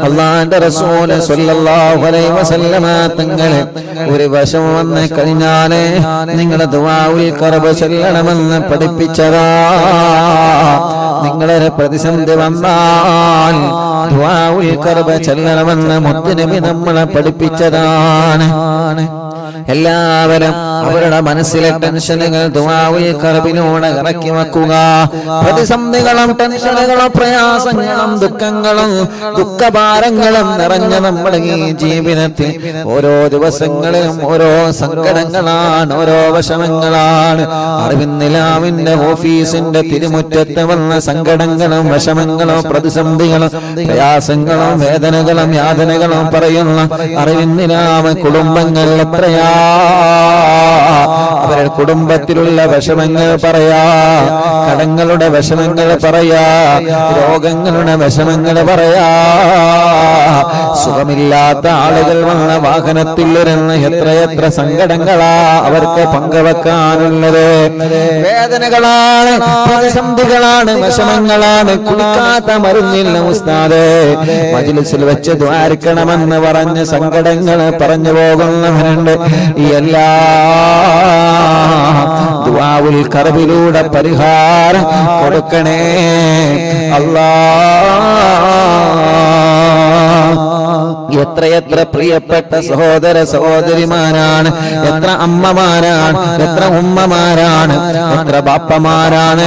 അല്ലാഹുവിന്റെ റസൂൽ സ്വല്ലല്ലാഹു അലൈഹി വസല്ലമ തങ്ങളെ ഒരു വശം വന്ന് കഴിഞ്ഞാലേ നിങ്ങളുടെ ദുആഉൽ ഖർബ് ചൊല്ലണമെന്ന് പഠിപ്പിച്ചതാ. നിങ്ങളൊരു പ്രതിസന്ധി വന്നാൽ ദുആഉൽ ഖർബ് ചൊല്ലണമെന്ന് മുത്തുനബി നമ്മളെ പഠിപ്പിച്ചതാണ്. എല്ലാവരും അവരുടെ മനസ്സിലെ ടെൻഷനുകൾ ദുആഉൽ ഖർബിലൂടെ ഇറക്കി വെക്കുക. പ്രതിസന്ധികളും ടെൻഷനുകളും പ്രയാസങ്ങളും ദുഃഖങ്ങളും ദുഃഖഭാരങ്ങളും നിറഞ്ഞ നമ്മുടെ ഈ ജീവിതത്തിൽ ഓരോ ദിവസങ്ങളിലും ഓരോ സങ്കടങ്ങളാണ്, ഓരോ വിഷമങ്ങളാണ്. അറിവിന്നിലാവിന്റെ ഓഫീസിന്റെ തിരുമുറ്റത്ത് വന്ന സങ്കടങ്ങളും വിഷമങ്ങളും പ്രതിസന്ധികളും പ്രയാസങ്ങളും വേദനകളും യാതനകളും പറയുന്ന അറിവിന്നിലാവ് കുടുംബങ്ങൾ എത്രയാ. അവരുടെ കുടുംബത്തിലുള്ള വിഷമങ്ങൾ പറയാ, കടങ്ങളുടെ വിഷമങ്ങൾ പറയാ, രോഗങ്ങളുടെ വിഷമങ്ങൾ പറയാ. സുഖമില്ലാത്ത ആളുകൾ വന്ന വാഹനത്തിലിരുന്ന് എത്രയെത്ര സങ്കടങ്ങളാ അവർക്ക് പങ്കുവെക്കാനുള്ളത്. വേദനകളാണ്, പ്രതിസന്ധികളാണ്, വിഷമങ്ങളാണ്. കുടിക്കാത്ത മരുന്നില്ല ഉസ്താദേ, മജ്‌ലിസിൽ വെച്ച് ദ്വാരിക്കണമെന്ന് പറഞ്ഞ് സങ്കടങ്ങൾ പറഞ്ഞു പോകുന്നവരുണ്ട്. എല്ലാ ദുആഉൽ ഖർബിലൂടെ പരിഹാരം കൊടുക്കണേ അല്ലാഹ്. എത്രയെത്ര പ്രിയപ്പെട്ട സഹോദര സഹോദരിമാരാണ്, എത്ര അമ്മമാരാണ്, എത്ര ഉമ്മമാരാണ്, എത്ര ബാപ്പമാരാണ്,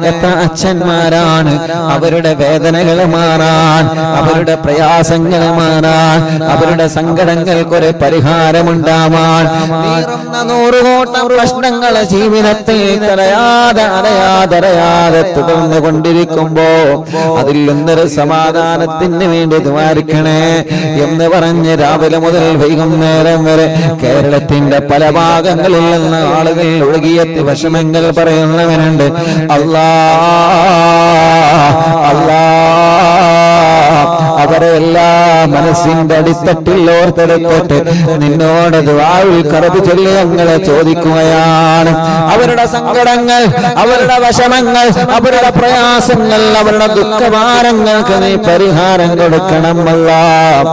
എത്ര അച്ഛന്മാരാണ്. അവരുടെ വേദനകൾ മാറാൻ, അവരുടെ പ്രയാസങ്ങൾ മാറാൻ, അവരുടെ സങ്കടങ്ങൾക്കൊരു പരിഹാരമുണ്ടാവാൻ 100 കൂട്ടം പ്രശ്നങ്ങൾ ജീവിതത്തിൽ അറിയാതെ തുടർന്നു കൊണ്ടിരിക്കുമ്പോ അതിൽ നിന്നൊരു സമാധാനത്തിന് വേണ്ടി ദ്വാരിക്കണേ എന്ന് പറഞ്ഞ് രാവിലെ മുതൽ വൈകുന്നേരം വരെ കേരളത്തിന്റെ പല ഭാഗങ്ങളിൽ നിന്ന് ആളുകൾ ഒഴുകിയെത്തി വിഷമങ്ങൾ പറയുന്നവനുണ്ട്. അവരെ എല്ലാ മനസ്സിന്റെ അടിത്തട്ടിൽ ഓർത്തെടുത്തിട്ട് നിന്നോട് ദുആഉൽ ഖർബ് ചൊല്ലി ഞങ്ങളെ ചോദിക്കുകയാണ്. അവരുടെ സങ്കടങ്ങൾ, അവരുടെ വിഷമങ്ങൾ, അവരുടെ പ്രയാസങ്ങൾ, അവരുടെ ദുഃഖഭാരങ്ങൾക്ക് നീ പരിഹാരം കൊടുക്കണം അല്ലാഹ്.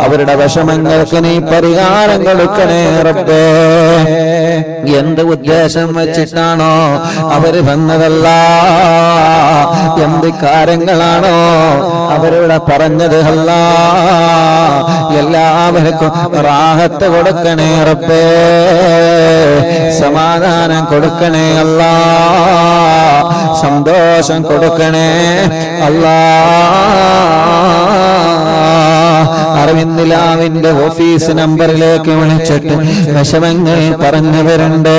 അവരുടെ വിഷമങ്ങൾക്ക് നീ പരിഹാരം കൊടുക്കണേ റബ്ബേ. എന്ത് ഉദ്ദേശം വെച്ചിട്ടാണോ അവര് വന്നതല്ല, എന്ത് കാര്യങ്ങളാണോ അവരുടെ പറഞ്ഞത് അല്ല, എല്ലാവർക്കും റാഹത്ത് കൊടുക്കണേ റബ്ബേ, സമാധാനം കൊടുക്കണേ അല്ലാഹ്, സന്തോഷം കൊടുക്കണേ അല്ലാഹ്. അറിവിന്നിലാവിന്റെ ഓഫീസ് നമ്പറിലേക്ക് വിളിച്ചിട്ട് വിഷമങ്ങൾ പറഞ്ഞവരുണ്ട്.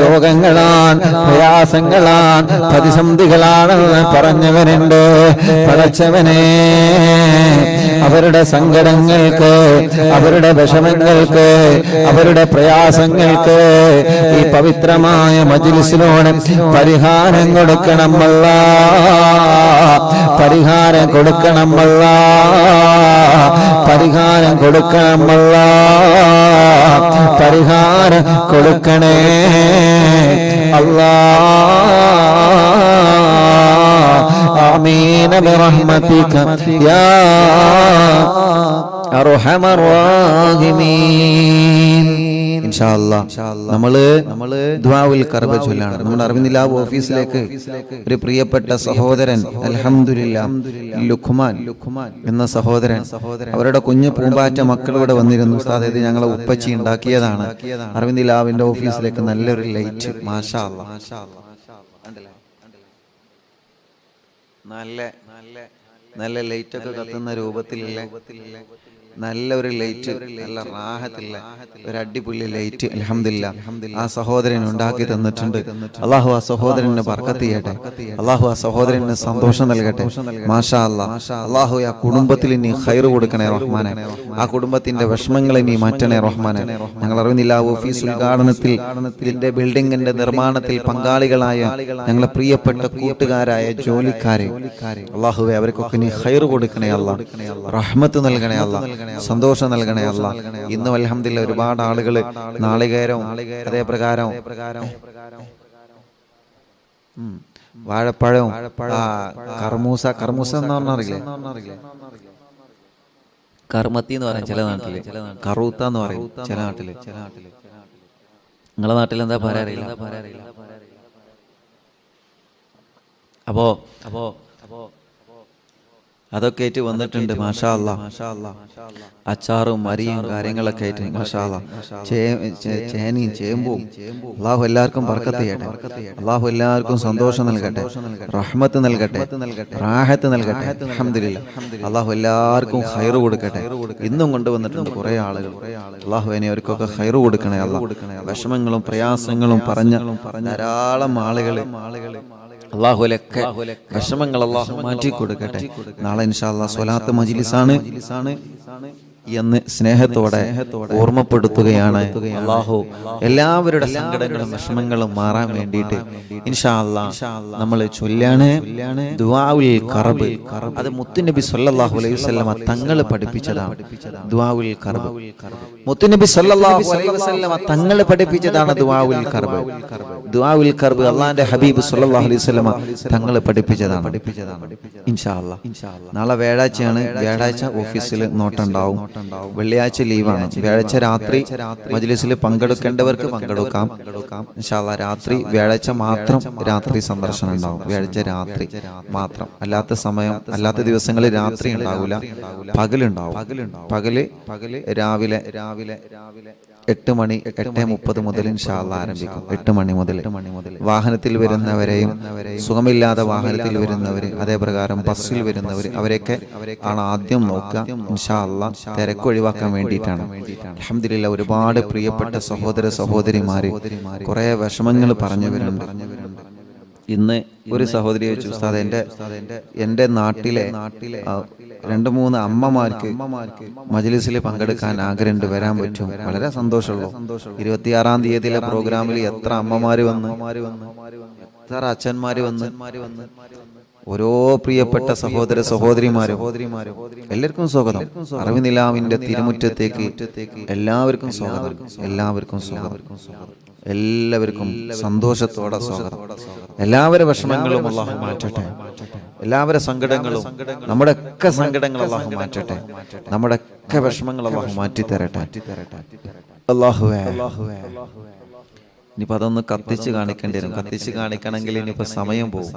രോഗങ്ങളാണ്, പ്രയാസങ്ങളാണ്, പ്രതിസന്ധികളാണെന്ന് പറഞ്ഞവരുണ്ട്. പടച്ചവനെ, അവരുടെ സങ്കടങ്ങൾക്ക്, അവരുടെ വിഷമങ്ങൾക്ക്, അവരുടെ പ്രയാസങ്ങൾക്ക് ഈ പവിത്രമായ മജ്‌ലിസിലൂടെ പരിഹാരം കൊടുക്കണം അല്ലാഹ്, പരിഹാരം കൊടുക്കണം അല്ലാഹ്, പരിഹാരം കൊടുക്കണം അല്ലാഹ്, പരിഹാരം കൊടുക്കണേ അല്ലാഹ്. ആമീൻ ബിറഹ്മതിക യാ അർഹമർ റഹീമീൻ. ഇൻഷാ അല്ലാഹ് നമ്മള് ദുആഉൽ ഖർബ് ചൊല്ലാണ്. നമ്മുടെ അറിവിന്നിലാവ് ഓഫീസിലേക്ക് ഒരു പ്രിയപ്പെട്ട സഹോദരൻ, അൽഹംദുലില്ലാഹ്, ലുഖ്മാൻ എന്ന സഹോദരൻ, അവരുടെ കുഞ്ഞു പൂമ്പാറ്റ മക്കളിവിടെ വന്നിരുന്നു. ഉസ്താദ്, ഇത് ഞങ്ങളെ ഉപ്പച്ചി ഉണ്ടാക്കിയതാണ്. അറിവിന്നിലാവിന്റെ ഓഫീസിലേക്ക് നല്ലൊരു ലൈറ്റ്, മാഷാ അല്ലാഹ്, നല്ല ലൈറ്റ് ഒക്കെ കത്തുന്ന രൂപത്തിലുള്ള നല്ലൊരു ലൈറ്റ്, നല്ല റാഹത്തില്ല ഒരു അടിപൊളി ലൈറ്റ് അൽഹംദുലില്ലാഹ് ആ സഹോദരൻ ഉണ്ടാക്കി തന്നിട്ടുണ്ട്. അല്ലാഹു ആ സഹോദരന് ബർക്കത്ത് ചെയ്യട്ടെ, അല്ലാഹു ആ സഹോദരന് സന്തോഷം നൽകട്ടെ. മാഷാ അല്ലാഹ്. അല്ലാഹു ആ കുടുംബത്തിൽ നീ ഖൈർ കൊടുക്കണേ റഹ്മാനെ, ആ കുടുംബത്തിന്റെ വിഷമങ്ങളെ നീ മാറ്റണേ റഹ്മാനെ. ഞങ്ങൾ അറിവിന്നില്ലാ ഓഫീസ് ഉദ്ഘാടനത്തിൽ, ഇതിന്റെ ബിൽഡിങ്ങിന്റെ നിർമ്മാണത്തിൽ പങ്കാളികളായ ഞങ്ങളെ പ്രിയപ്പെട്ട കൂട്ടുകാരായ ജോലിക്കാരെ, അല്ലാഹുവേ അവർക്കൊക്കെ നീ ഖൈർ കൊടുക്കണേ അല്ലാഹ്, റഹ്മത്ത് നൽകണേ അല്ലാഹ്, സന്തോഷം നൽകണേ അല്ലാഹ്. ഇന്നും അൽഹംദുലില്ലാഹ് ഒരുപാട് ആളുകൾ നാളികേരവും അതേ പ്രകാരം വാഴപ്പഴവും കർമൂസ എന്ന് പറഞ്ഞറിയില്ലേ, കർമ്മത്തി എന്ന് പറയും ചില നാട്ടില്, കറൂത്ത എന്ന് പറയും ചില നാട്ടില്. നിങ്ങളെ നാട്ടിൽ എന്താ പറയാറില്ല. അപ്പോ അതൊക്കെ ആയിട്ട് വന്നിട്ടുണ്ട്. മാഷാ അല്ലാ, അച്ചാറും മരിയും കാര്യങ്ങളൊക്കെ ആയിട്ട് മാഷാ അല്ലാ. ചേനയും ചേമ്പും. അള്ളാഹു എല്ലാവർക്കും ബർക്കത്ത് ചെയ്യട്ടെ. അള്ളാഹു എല്ലാവർക്കും സന്തോഷം നൽകട്ടെ, റഹ്മത്ത് നൽകട്ടെ, റാഹത്ത് നൽകട്ടെ. അൽഹംദുലില്ലാ. അള്ളാഹു എല്ലാവർക്കും ഖൈറ് കൊടുക്കട്ടെ. ഇന്നും കൊണ്ടുവന്നിട്ടുണ്ട് കുറെ ആളുകൾ. അള്ളാഹു അവർക്കൊക്കെ ഖൈറ് കൊടുക്കണേ. അള്ളാഹു വിഷമങ്ങളും പ്രയാസങ്ങളും പറഞ്ഞ ധാരാളം ആളുകൾ അള്ളാഹുലൊക്കെ വിഷമങ്ങൾ അള്ളാഹു മാറ്റി കൊടുക്കട്ടെ. നാളെ ഇൻഷാ അല്ലാഹ് സ്വലാത്ത് മജ്ലിസാണ് എന്ന് സ്നേഹത്തോടെ ഓർമ്മപ്പെടുത്തുകയാണ്. അള്ളാഹു എല്ലാവരുടെ സങ്കടങ്ങളും വിഷമങ്ങളും മാറാൻ വേണ്ടിയിട്ട് ഇൻഷാ അല്ലാഹ് നമ്മൾ ചൊല്ലാണ് ദുആഉൽ കർബ്. അത് മുത്തുനബി സല്ലല്ലാഹു അലൈഹി വസല്ലമ തങ്ങൾ പഠിപ്പിച്ചതാണ്. ദുആഉൽ കർബ് മുത്തുനബി സല്ലല്ലാഹു അലൈഹി വസല്ലമ തങ്ങൾ പഠിപ്പിച്ചതാണ്. ദുആഉൽ കർബ്, ദുആഉൽ കർബ് അല്ലാഹുവിന്റെ ഹബീബ് സല്ലല്ലാഹു അലൈഹി വസല്ലമ തങ്ങൾ പഠിപ്പിച്ചതാണ്. ഇൻഷാ അല്ലാഹ് നാളെ വ്യാഴാഴ്ചയാണ്. വ്യാഴാഴ്ച ഓഫീസിൽ നോട്ടുണ്ടാവും. വെള്ളിയാഴ്ച ലീവാണ്. വ്യാഴാഴ്ച രാത്രി മജ്ലിസിൽ പങ്കെടുക്കേണ്ടവർക്ക് പങ്കെടുക്കാം ഇൻഷാ അല്ലാഹ്. രാത്രി വ്യാഴാഴ്ച മാത്രം രാത്രി സന്ദർശനം ഉണ്ടാവും. വ്യാഴാഴ്ച രാത്രി മാത്രം. അല്ലാത്ത സമയം അല്ലാത്ത ദിവസങ്ങളിൽ രാത്രി ഉണ്ടാവില്ല, പകലുണ്ടാവും. പകല് രാവിലെ 8 മണി 8:30 മുതൽ ഇൻഷാ അല്ലാഹ് ആരംഭിക്കും. 8 മണി മുതൽ വാഹനത്തിൽ വരുന്നവരെയും സുഖമില്ലാതെ വാഹനത്തിൽ വരുന്നവര്, അതേപ്രകാരം ബസ്സിൽ വരുന്നവര്, അവരെയൊക്കെ ആണ് ആദ്യം നോക്കുക ഇൻഷാ അല്ലാഹ്. തിരക്ക് ഒഴിവാക്കാൻ വേണ്ടിയിട്ടാണ്. അൽഹംദുലില്ലാ. ഒരുപാട് പ്രിയപ്പെട്ട സഹോദര സഹോദരിമാര് കുറെ വിഷമങ്ങൾ പറഞ്ഞവരുണ്ട്. ഇന്ന് ഒരു സഹോദരി ചോദിച്ചു, ഉസ്താദ് എൻ്റെ നാട്ടിലെ 2-3 അമ്മമാർക്ക് മജ്ലിസിൽ പങ്കെടുക്കാൻ ആഗ്രഹമുണ്ട്, വരാൻ പറ്റും? വളരെ സന്തോഷമുള്ളൂ. 26-ാം തീയതിയിലെ പ്രോഗ്രാമിൽ എത്ര അമ്മമാര് വന്ന്, എത്ര അച്ഛന്മാര് വന്ന്, ഓരോ പ്രിയപ്പെട്ട സഹോദര സഹോദരിമാരും എല്ലാവർക്കും സ്വാഗതം. അറിവിനിലാവിന്റെ തിരുമുറ്റത്തേക്ക് എല്ലാവർക്കും സ്വാഗതം. എല്ലാവർക്കും സ്വാഗതം. എല്ലാവർക്കും സന്തോഷത്തോടെ സ്വാഗതം. എല്ലാവരുടെ വിഷമങ്ങളും അല്ലാഹു മാറ്റട്ടെ. എല്ലാവരുടെ സങ്കടങ്ങളും, നമ്മുടെ ഒക്കെ സങ്കടങ്ങൾ അല്ലാഹു മാറ്റട്ടെ. നമ്മുടെ ഒക്കെ വിഷമങ്ങൾ അല്ലാഹു മാറ്റി തരട്ടെ. അല്ലാഹുവേ, ഇനിയിപ്പോൾ അതൊന്ന് കത്തിച്ച് കാണിക്കേണ്ടി വരും. കത്തിച്ച് കാണിക്കണമെങ്കിൽ ഇനിയിപ്പോൾ സമയം പോകും,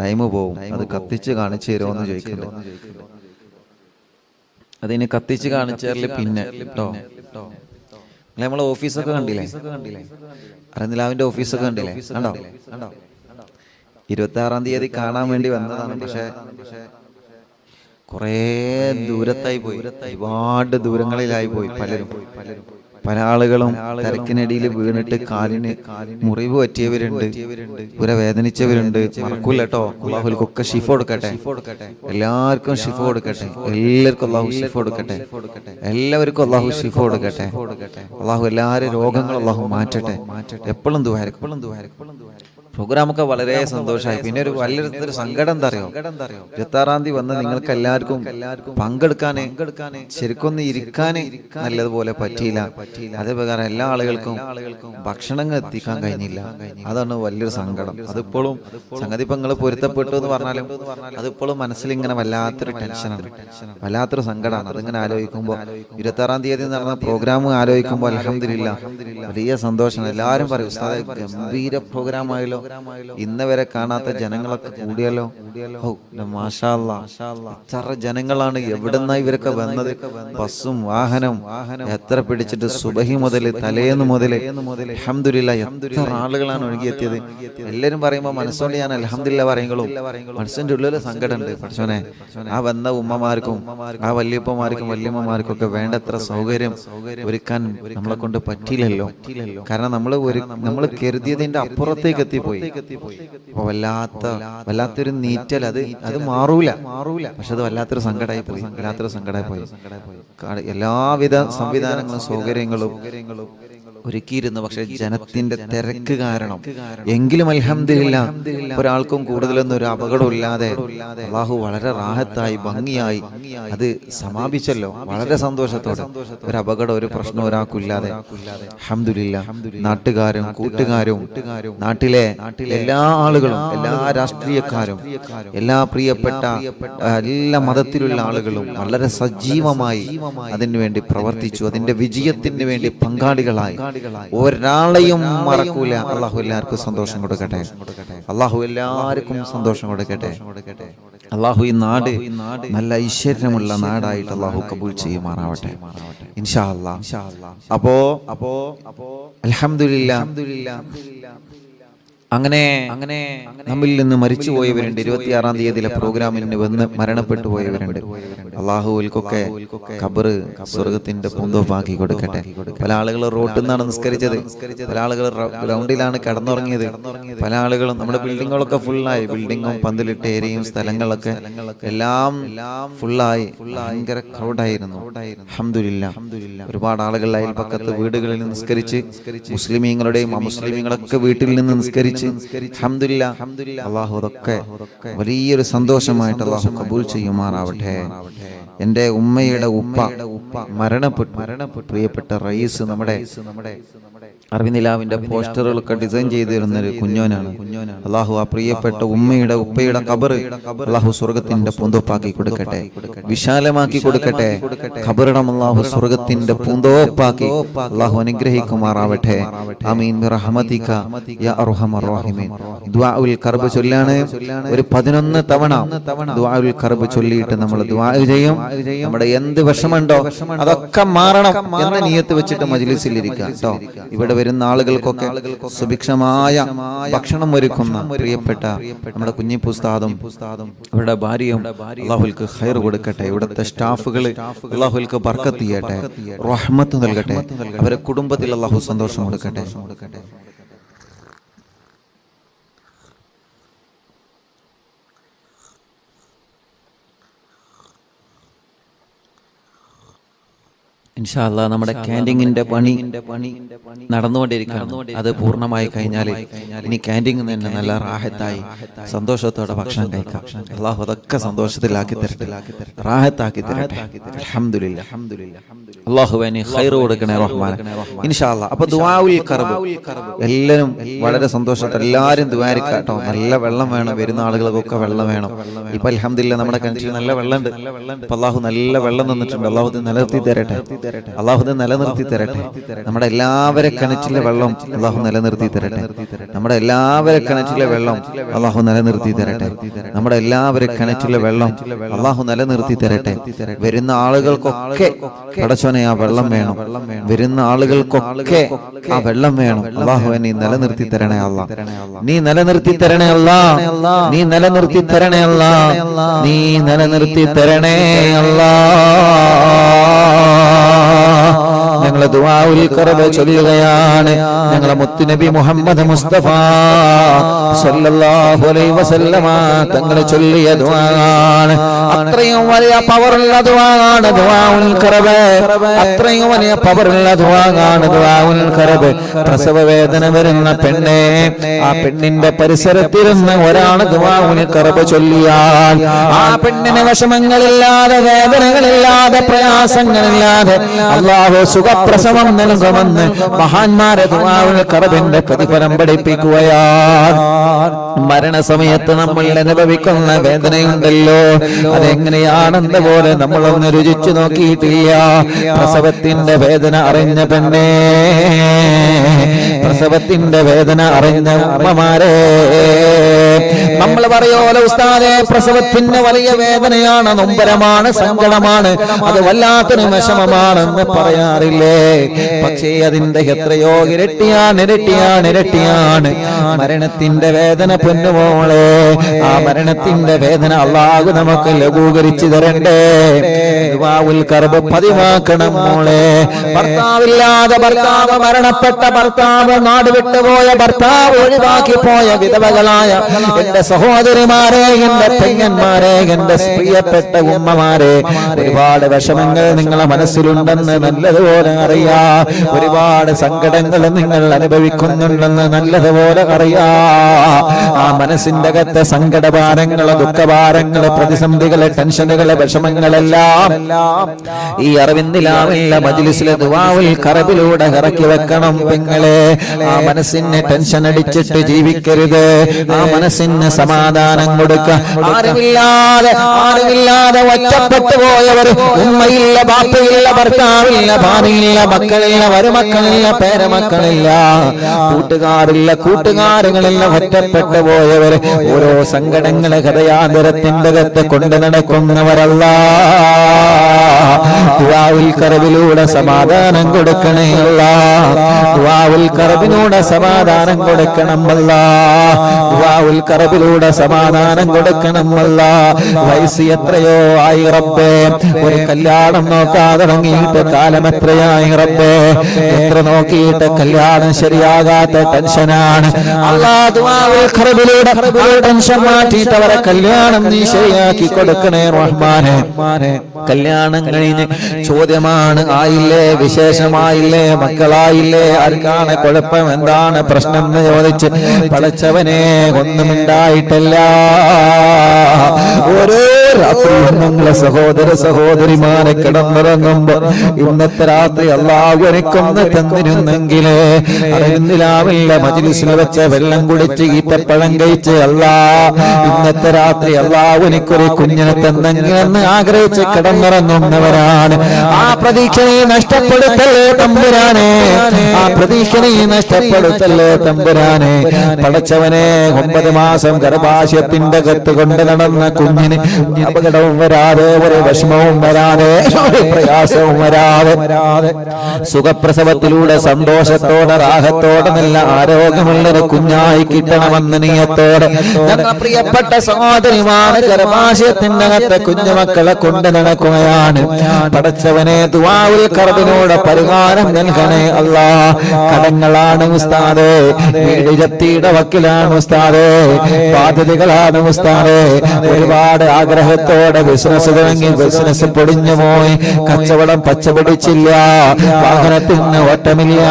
ടൈം പോകും. അത് കത്തിച്ച് കാണിച്ചു തരുമോ എന്ന് ചോദിക്കുന്നുണ്ട്. അതിന് കത്തിച്ച് കാണിച്ചാൽ പിന്നെ കേട്ടോ. നമ്മളെ ഓഫീസൊക്കെ കണ്ടില്ലേ? അറിവിനിലാവിന്റെ ഓഫീസൊക്കെ കണ്ടില്ലേ? കണ്ടോ? 26-ാം തീയതി കാണാൻ വേണ്ടി വന്നതാണ്. പക്ഷെ കുറേ ദൂരത്തായി പോയി, ഒരുപാട് ദൂരങ്ങളിലായി പോയി. പല ആളുകളും തിരക്കിനടിയിൽ വീണിട്ട് കാലിന് മുറിവ് പറ്റിയവരുണ്ട്, പുര വേദനിച്ചവരുണ്ട്. മറക്കൂല കേട്ടോ. അല്ലാഹുൽക്കൊക്കെ ഷിഫ കൊടുക്കട്ടെ. എല്ലാവർക്കും ഷിഫ കൊടുക്കട്ടെ. എല്ലാവർക്കും അല്ലാഹു ഷിഫ കൊടുക്കട്ടെ. എല്ലാവർക്കും അല്ലാഹു ഷിഫ കൊടുക്കട്ടെ. അല്ലാഹു എല്ലാവരും രോഗങ്ങൾ അല്ലാഹു മാറ്റട്ടെ. എപ്പോഴും ദുആ. പ്രോഗ്രാമൊക്കെ വളരെ സന്തോഷമായി. പിന്നെ ഒരു വലിയൊരു സങ്കടം എന്താ അറിയോ? 26-ാം തീയതി വന്ന് നിങ്ങൾക്ക് എല്ലാവർക്കും പങ്കെടുക്കാന് ശരിക്കൊന്ന് ഇരിക്കാന് നല്ലതുപോലെ പറ്റിയില്ല. അതേപ്രകാരം എല്ലാ ആളുകൾക്കും ഭക്ഷണങ്ങൾ എത്തിക്കാൻ കഴിഞ്ഞില്ല. അതാണ് വലിയൊരു സങ്കടം. അതിപ്പോഴും സംഗതി ഇപ്പൊ നിങ്ങൾ പൊരുത്തപ്പെട്ടു എന്ന് പറഞ്ഞാലും അതിപ്പോഴും മനസ്സിൽ ഇങ്ങനെ വല്ലാത്തൊരു ടെൻഷനാണ്, വല്ലാത്തൊരു സങ്കടമാണ്. അതിങ്ങനെ ആലോചിക്കുമ്പോൾ 26-ാം തീയതി നടന്ന പ്രോഗ്രാം ആലോചിക്കുമ്പോൾ അൽഹംദുലില്ലാ വലിയ സന്തോഷമാണ്. എല്ലാവരും പറയും, ഉസ്താദേ ഗംഭീര പ്രോഗ്രാം ആയല്ലോ, ഇന്ന് വരെ കാണാത്ത ജനങ്ങളൊക്കെ കൂടിയല്ലോ. മാഷാ അല്ലാഹ്, എത്ര ജനങ്ങളാണ്, എവിടുന്ന ഇവരൊക്കെ വന്നത്? ബസ്സും വാഹനം എത്ര പിടിച്ചിട്ട് സുബഹി മുതൽ തലേന്ന് മുതൽ അൽഹംദുലില്ലാ എത്ര ആളുകളാണ് ഒഴുകിയെത്തിയത്. എല്ലാവരും പറയുമ്പോൾ മനസ്സുകൊണ്ട് ഞാൻ അൽഹംദുലില്ലാ പറയുമ്പോഴും മനസ്സിന്റെ ഉള്ളിൽ സങ്കടമുണ്ട്. പക്ഷേ ആ വന്ന ഉമ്മമാർക്കും ആ വല്യപ്പമാർക്കും വല്യമ്മമാർക്കും ഒക്കെ വേണ്ടത്ര സൗകര്യം ഒരുക്കാൻ നമ്മളെ കൊണ്ട് പറ്റിയില്ലല്ലോ. കാരണം നമ്മൾ കരുതിയതിന്റെ അപ്പുറത്തേക്ക് എത്തിപ്പോയി. അപ്പൊ വല്ലാത്തൊരു നീറ്റൽ, അത് മാറൂല. പക്ഷെ അത് വല്ലാത്തൊരു സങ്കടമായി പോയി. എല്ലാവിധ സംവിധാനങ്ങളും സൗകര്യങ്ങളും ഒരുക്കിയിരുന്നു. പക്ഷെ ജനത്തിന്റെ തിരക്ക് കാരണം എങ്കിലും അൽഹംദുലില്ലാ ഒരാൾക്കും കൂടുതലൊന്നും ഒരു അപകടമില്ലാതെ അല്ലാഹു വളരെ റാഹത്തായി ഭംഗിയായി അത് സമാപിച്ചല്ലോ. വളരെ സന്തോഷത്തോടെ ഒരു അപകടം ഒരു പ്രശ്നം ഒരാൾക്കില്ലാതെ അൽഹംദുലില്ലാ നാട്ടുകാരും കൂട്ടുകാരും നാട്ടിലെ എല്ലാ ആളുകളും എല്ലാ രാഷ്ട്രീയക്കാരും എല്ലാ പ്രിയപ്പെട്ട എല്ലാ മതത്തിലുള്ള ആളുകളും വളരെ സജീവമായി അതിനു വേണ്ടി പ്രവർത്തിച്ചു. അതിന്റെ വിജയത്തിന് വേണ്ടി പങ്കാളികളായി. ഒരാളെയും മറക്കൂല. അള്ളാഹു എല്ലാവർക്കും സന്തോഷം കൊടുക്കട്ടെ. അള്ളാഹു എല്ലാവർക്കും സന്തോഷം കൊടുക്കട്ടെ. അള്ളാഹു ഈ നാട് നല്ല ഐശ്വര്യമുള്ള നാടായിട്ട് അള്ളാഹു കബൂൽ ചെയ്യുമാറാവട്ടെ ഇൻഷാ അല്ലാഹ്. അപ്പോ അൽഹംദുലില്ലാ അങ്ങനെ നമ്മിൽ നിന്ന് മരിച്ചുപോയവരുണ്ട്. 26-ാം തീയതിയിലെ പ്രോഗ്രാമിന് വന്ന് മരണപ്പെട്ടു പോയവരുണ്ട്. അള്ളാഹുവിൽക്കൊക്കെ ഖബറ് സ്വർഗത്തിന്റെ പൂന്തോപ്പാക്കി കൊടുക്കട്ടെ. പല ആളുകൾ റോട്ടിൽ നിന്നാണ് നിസ്കരിച്ചത്, പല ആളുകൾ ഗ്രൗണ്ടിലാണ് കിടന്നുറങ്ങിയത്, പല ആളുകളും നമ്മുടെ ബിൽഡിങ്ങുകളൊക്കെ ഫുള്ളായി. ബിൽഡിങ്ങും പന്തലിട്ട ഏരിയയും സ്ഥലങ്ങളൊക്കെ എല്ലാം ഫുള്ളായി. ഭയങ്കര ക്രൗഡായിരുന്നു. അൽഹംദുലില്ലാ ഒരുപാട് ആളുകൾ അയൽപക്കത്ത് വീടുകളിൽ നിസ്കരിച്ച്, മുസ്ലിമീങ്ങളുടെയും അമുസ്ലിമീങ്ങളൊക്കെ വീട്ടിൽ നിന്ന് നിസ്കരിച്ച് അൽഹംദുലില്ലാ അല്ലാഹു അതൊക്കെ വലിയൊരു സന്തോഷമായിട്ട് അല്ലാഹു കബൂൽ ചെയ്യുമാറാവട്ടെ. എൻ്റെ ഉമ്മയുടെ ഉപ്പ മരണപ്പെട്ടു. പ്രിയപ്പെട്ട റയീസ് നമ്മുടെ അറബിനിലാവിന്റെ പോസ്റ്ററുകളൊക്കെ ഡിസൈൻ ചെയ്തിരുന്ന ഒരു കുഞ്ഞോനാണ്. അല്ലാഹു ആ പ്രിയപ്പെട്ട ഉമ്മയുടെ ഉപ്പയുടെ ഖബർ അല്ലാഹു സ്വർഗത്തിന്റെ പൂന്തോപ്പാക്കി കൊടുക്കട്ടെ, വിശാലമാക്കി കൊടുക്കട്ടെ. ഖബറിടം അല്ലാഹു സ്വർഗത്തിന്റെ പൂന്തോപ്പാക്കി അല്ലാഹു അനുഗ്രഹിക്കുമാറാവട്ടെ. ആമീൻ ബിറഹ്മതിക യാ അർഹമർ റഹീമീൻ. ദുആഉൽ കർബ് ചൊല്ലാണ്. ഒരു 11 തവണ ദുആഉൽ കർബ് ചൊല്ലിയിട്ട് നമ്മൾ ദുആ ചെയ്യും. നമ്മുടെ എന്ത് വിഷമമുണ്ടോ അതൊക്കെ മാറണം എന്ന നിയത്ത് വെച്ചിട്ട് മജ്ലിസിൽ ഇരിക്കുക കേട്ടോ. ഇവിടെ വരുന്ന ആളുകൾക്കൊക്കെ സുഭിക്ഷമായ ഭക്ഷണം ഒരുക്കുന്ന പ്രിയപ്പെട്ട നമ്മുടെ കുഞ്ഞിപ്പുസ്താദും അവരുടെ ഭാര്യയും അല്ലാഹുവിൽക്ക് ഖൈർ കൊടുക്കട്ടെ. ഇവിടുത്തെ സ്റ്റാഫുകൾ അല്ലാഹുവിൽക്ക് ബർക്കത്ത് ചെയ്യട്ടെ, റഹ്മത്ത് നൽകട്ടെ. അവരെ കുടുംബത്തിൽ അല്ലാഹു സന്തോഷം കൊടുക്കട്ടെ. ഇൻഷാ അല്ലാഹ് നമ്മുടെ ക്യാൻറ്റീനിന്റെ പണി നടന്നുകൊണ്ടിരിക്കുകയാണ്. അത് പൂർണ്ണമായി കഴിഞ്ഞാൽ ഇനി ക്യാൻറ്റീൻ തന്നെ നല്ല റാഹത്തായി സന്തോഷത്തോടെ ഭക്ഷണം കഴിക്കാം. അല്ലാഹു അതൊക്കെ സന്തോഷത്തിലാക്കി തരട്ടെ, റാഹത്താക്കി തരട്ടെ. അൽഹംദുലില്ലാ അല്ലാഹുവിനെ ഖൈർ കൊടുക്കണേ റഹ്മാൻ ഇൻഷാ അല്ലാഹ്. അപ്പോൾ ദുആഉൽ കർബ് എല്ലാവരും വളരെ സന്തോഷത്തോടെ എല്ലാവരും ദുആരിക്കുക കേട്ടോ. നല്ല വെള്ളം വേണം, വരുന്ന ആളുകൾക്കൊക്കെ വെള്ളം വേണം. ഇപ്പൊ അൽഹംദുലില്ലാ നമ്മുടെ കിണറ്റിൽ നല്ല വെള്ളമുണ്ട്. ഇപ്പൊ അല്ലാഹു നല്ല വെള്ളം തന്നിട്ടുണ്ട്. അല്ലാഹു ഇത് നിലനിർത്തി തരട്ടെ, അല്ലാഹു നിലനിർത്തി തരട്ടെ. നമ്മുടെ എല്ലാവരെ കിണറ്റിലെ വെള്ളം അല്ലാഹു നിലനിർത്തി തരട്ടെ. നമ്മുടെ എല്ലാവരെ കിണറ്റിലെ വെള്ളം അല്ലാഹു നിലനിർത്തി തരട്ടെ. നമ്മുടെ എല്ലാവരെ കിണറ്റിലെ വെള്ളം അല്ലാഹു നിലനിർത്തി തരട്ടെ. വരുന്ന ആളുകൾക്കൊക്കെ പടച്ചോനെ ആ വെള്ളം വേണം. വരുന്ന ആളുകൾക്കൊക്കെ ആ വെള്ളം വേണം. അല്ലാഹു നീ നിലനിർത്തി തരണേ അല്ലാ, നീ നിലനിർത്തി തരണേ അല്ലാ, നീ നിലനിർത്തി തരണേ അല്ലാ, നീ നിലനിർത്തി തരണേ അല്ലാ. ഞങ്ങൾ ദുആഉൽ കർബ് ചൊല്ലുകയാണ്. ഞങ്ങളുടെ മുത്തുനബി മുഹമ്മദ് മുസ്തഫ സല്ലല്ലാഹു അലൈഹി വസല്ലമ തങ്ങൾ ചൊല്ലിയ ദുആണ്. അത്രയും വലിയ പവറുള്ള ദുആണ് ദുആഉൽ കർബ്. അത്രയും വലിയ പവറുള്ള ദുആണ് ദുആഉൽ കർബ്. പ്രസവ വേദന വരുന്ന പെണ്ണെ, ആ പെണ്ണിന്റെ പരിസരത്തിരുന്ന് ഒരാൾ ദുആഉൽ കർബ് ചൊല്ലിയാൽ ആ പെണ്ണിന് വിഷമങ്ങളില്ലാതെ, വേദനകളില്ലാതെ, പ്രയാസങ്ങളില്ലാതെ അല്ലാഹു സുഖപ്രസവം നൽകുമെന്ന് മഹാന്മാരെ ദുആഉൽ കർബിന്റെ പ്രതിഫലം പഠിപ്പിക്കുകയാണ്. മരണസമയത്ത് നമ്മൾ അനുഭവിക്കുന്ന വേദനയുണ്ടല്ലോ, അതെങ്ങനെയാണെന്ന പോലെ നമ്മളൊന്ന് രുചിച്ചു നോക്കിയിട്ടില്ല. പ്രസവത്തിന്റെ വേദന അറിഞ്ഞ പെണ്ണേ, പ്രസവത്തിന്റെ വേദന അറിഞ്ഞ ഉമ്മമാരെ, നമ്മൾ പറയോല ഉസ്താദേ പ്രസവത്തിന്റെ വലിയ വേദനയാണ്, നൊമ്പരമാണ്, സങ്കടമാണ്, അത് വല്ലാത്തൊരു വിഷമമാണെന്ന് പറയാറില്ലേ? പക്ഷേ അതിന്റെ എത്രയോ ഇരട്ടിയാണ് മരണത്തിന്റെ വേദന പൊന്നുമോളെ. ആ മരണത്തിന്റെ വേദന അല്ലാഹു നമുക്ക് ലഘൂകരിച്ചു തരണ്ടേ. ദുആഉൽ കർബ് പതിവാക്കണം മോളെ. ഭർത്താവില്ലാതെ ഭർത്താവ് മരണപ്പെട്ട ഭർത്താവ്, നാട് വിട്ടുപോയ ഭർത്താവ്, ഒഴിവാക്കി പോയ വിധവകളായ എന്റെ സഹോദരിമാരെ, എന്റെ പെങ്ങന്മാരെ, എന്റെ പ്രിയപ്പെട്ട ഉമ്മമാരെ, ഒരുപാട് വിഷമങ്ങൾ നിങ്ങളെ മനസ്സിലുണ്ടെന്ന് നല്ലതുപോലെ അറിയാം. ഒരുപാട് സങ്കടങ്ങൾ നിങ്ങൾ അനുഭവിക്കുന്നുണ്ടെന്ന് നല്ലതുപോലെ അറിയാം. ആ മനസ്സിന്റെ അകത്തെ സങ്കടഭാരങ്ങള്, ദുഃഖഭാരങ്ങള്, പ്രതിസന്ധികള്, ടെൻഷനുകള്, വിഷമങ്ങളെല്ലാം ഈ അറിവിന്ദിലാവില്ല മജ്‌ലിസിലെ ദുആഉൽ ഖറബിലൂടെ ഇറക്കി വെക്കണം പെങ്ങളെ. ആ മനസ്സിന് ടെൻഷൻ അടിച്ചിട്ട് ജീവിക്കരുത്. ആ മനസ്സിന് സമാധാനം കൊടുക്കുക. ആരുമില്ലാതെ ഒറ്റപ്പെട്ടു പോയവർ, ഉമ്മയില്ല, ബാപ്പയില്ല, ഭർത്താവില്ല, ഭാര്യയില്ല, മക്കളില്ല, മരുമക്കളില്ല, പേരമക്കളില്ല, കൂട്ടുകാരില്ല, കൂട്ടുകാരുകളില്ല, ഒറ്റപ്പെട്ടു പോയവർ, ഓരോ സങ്കടങ്ങളെ ഹൃദയാന്തരത്തിന്റെ അകത്ത് കൊണ്ടു നടക്കുന്നവരല്ല. ദുആഉൽ ഖറബിലൂടെ സമാധാനം കൊടുക്കണേ അല്ലാഹ്. ദുആഉൽ ഖറബിലൂടെ സമാധാനം കൊടുക്കണം അല്ലാഹ്. ദുആഉൽ ഖറബിലൂടെ സമാധാനം കൊടുക്കണം അല്ലാഹ്. വയസ്സ് എത്രയോ ആയി റബ്ബേ, ഒരു കല്യാണം നോക്കാൻ തുടങ്ങിയിട്ട് കാലം എത്രയായി റബ്ബേ, എത്ര നോക്കിയിട്ട് കല്യാണം ശരിയാകാത്ത ടെൻഷനാണ് അല്ലാഹ്. ദുആഉൽ ഖറബിലൂടെ ടെൻഷൻ മാറ്റിയിട്ട് അവരെ കല്യാണം നീ ശരിയാക്കി കൊടുക്കണേ റഹ്മാനെ. കല്യാണം കഴിഞ്ഞ് ചോദ്യമാണ്, ആയില്ലേ, വിശേഷമായില്ലേ, മക്കളായില്ലേ, ആർക്കാണ് കുഴപ്പം, എന്താണ് പ്രശ്നം എന്ന് ചോദിച്ച് പടച്ചവനെ ഒന്നുമുണ്ടായിട്ടില്ല. ഓരോ രാത്രിയും ഞങ്ങളെ സഹോദരിമാരെ കിടന്നിറങ്ങുമ്പോ ഇന്നത്തെ രാത്രി അല്ലാഹു എനിക്കൊന്ന് തന്നിരുന്നെങ്കിലേ, അറിയുന്നില്ലാവില്ല മജ്‌ലിസിൽ വെച്ച വെള്ളം കുടിച്ച് ഈത്തപ്പഴം കഴിച്ച് ഇന്നത്തെ രാത്രി അല്ലാഹു എനിക്കൊരു കുഞ്ഞിനെ തന്നെങ്കിലെന്ന് ആഗ്രഹിച്ച് കിടന്നിറങ്ങുന്നവരാണ്. ആ പ്രതീക്ഷയെ നഷ്ടപ്പെടുത്തല്ലേ തമ്പുരാനെ, ആ പ്രതീക്ഷയെ നഷ്ടപ്പെടുത്തല്ലേ തമ്പുരാനെ. പടച്ചവനെ, 9 മാസം ഗർഭാശയത്തിന്റെ അകത്ത് കൊണ്ട് നടന്ന കുഞ്ഞിന് അപകടവും വരാതെ, ഒരു വിഷമവും വരാതെ, ഒരു പ്രയാസവും വരാതെ, സുഖപ്രസവത്തിലൂടെ സന്തോഷത്തോടെ റാഹത്തോടെ നല്ല ആരോഗ്യമുള്ളൊരു കുഞ്ഞായി കിട്ടണമെന്ന നിയത്തോടെ ഞങ്ങളുടെ പ്രിയപ്പെട്ട സഹോദരിമാർ ഗർഭാശയത്തിന്റെ അകത്തെ കുഞ്ഞുമക്കളെ കൊണ്ട് നടക്കുകയാണ്. പടച്ചവനെ, ദുആഉൽ ഖറബിനോട് പരിഹാരം നൽകണേ അല്ലാഹ്. കടങ്ങളാണ് ഉസ്താദേ, വീട് ജപ്തിയുടെ വക്കിലാണ് ഉസ്താദേ, ബാധ്യതകളാണ് ഉസ്താദേ. ഒരുപാട് ആഗ്രഹത്തോടെ ബിസിനസ് തുടങ്ങി, ബിസിനസ് പൊടിഞ്ഞു പോയി, കച്ചവടം പച്ചപിടിച്ചില്ല, വാഹനത്തിന് ഓട്ടമില്ല,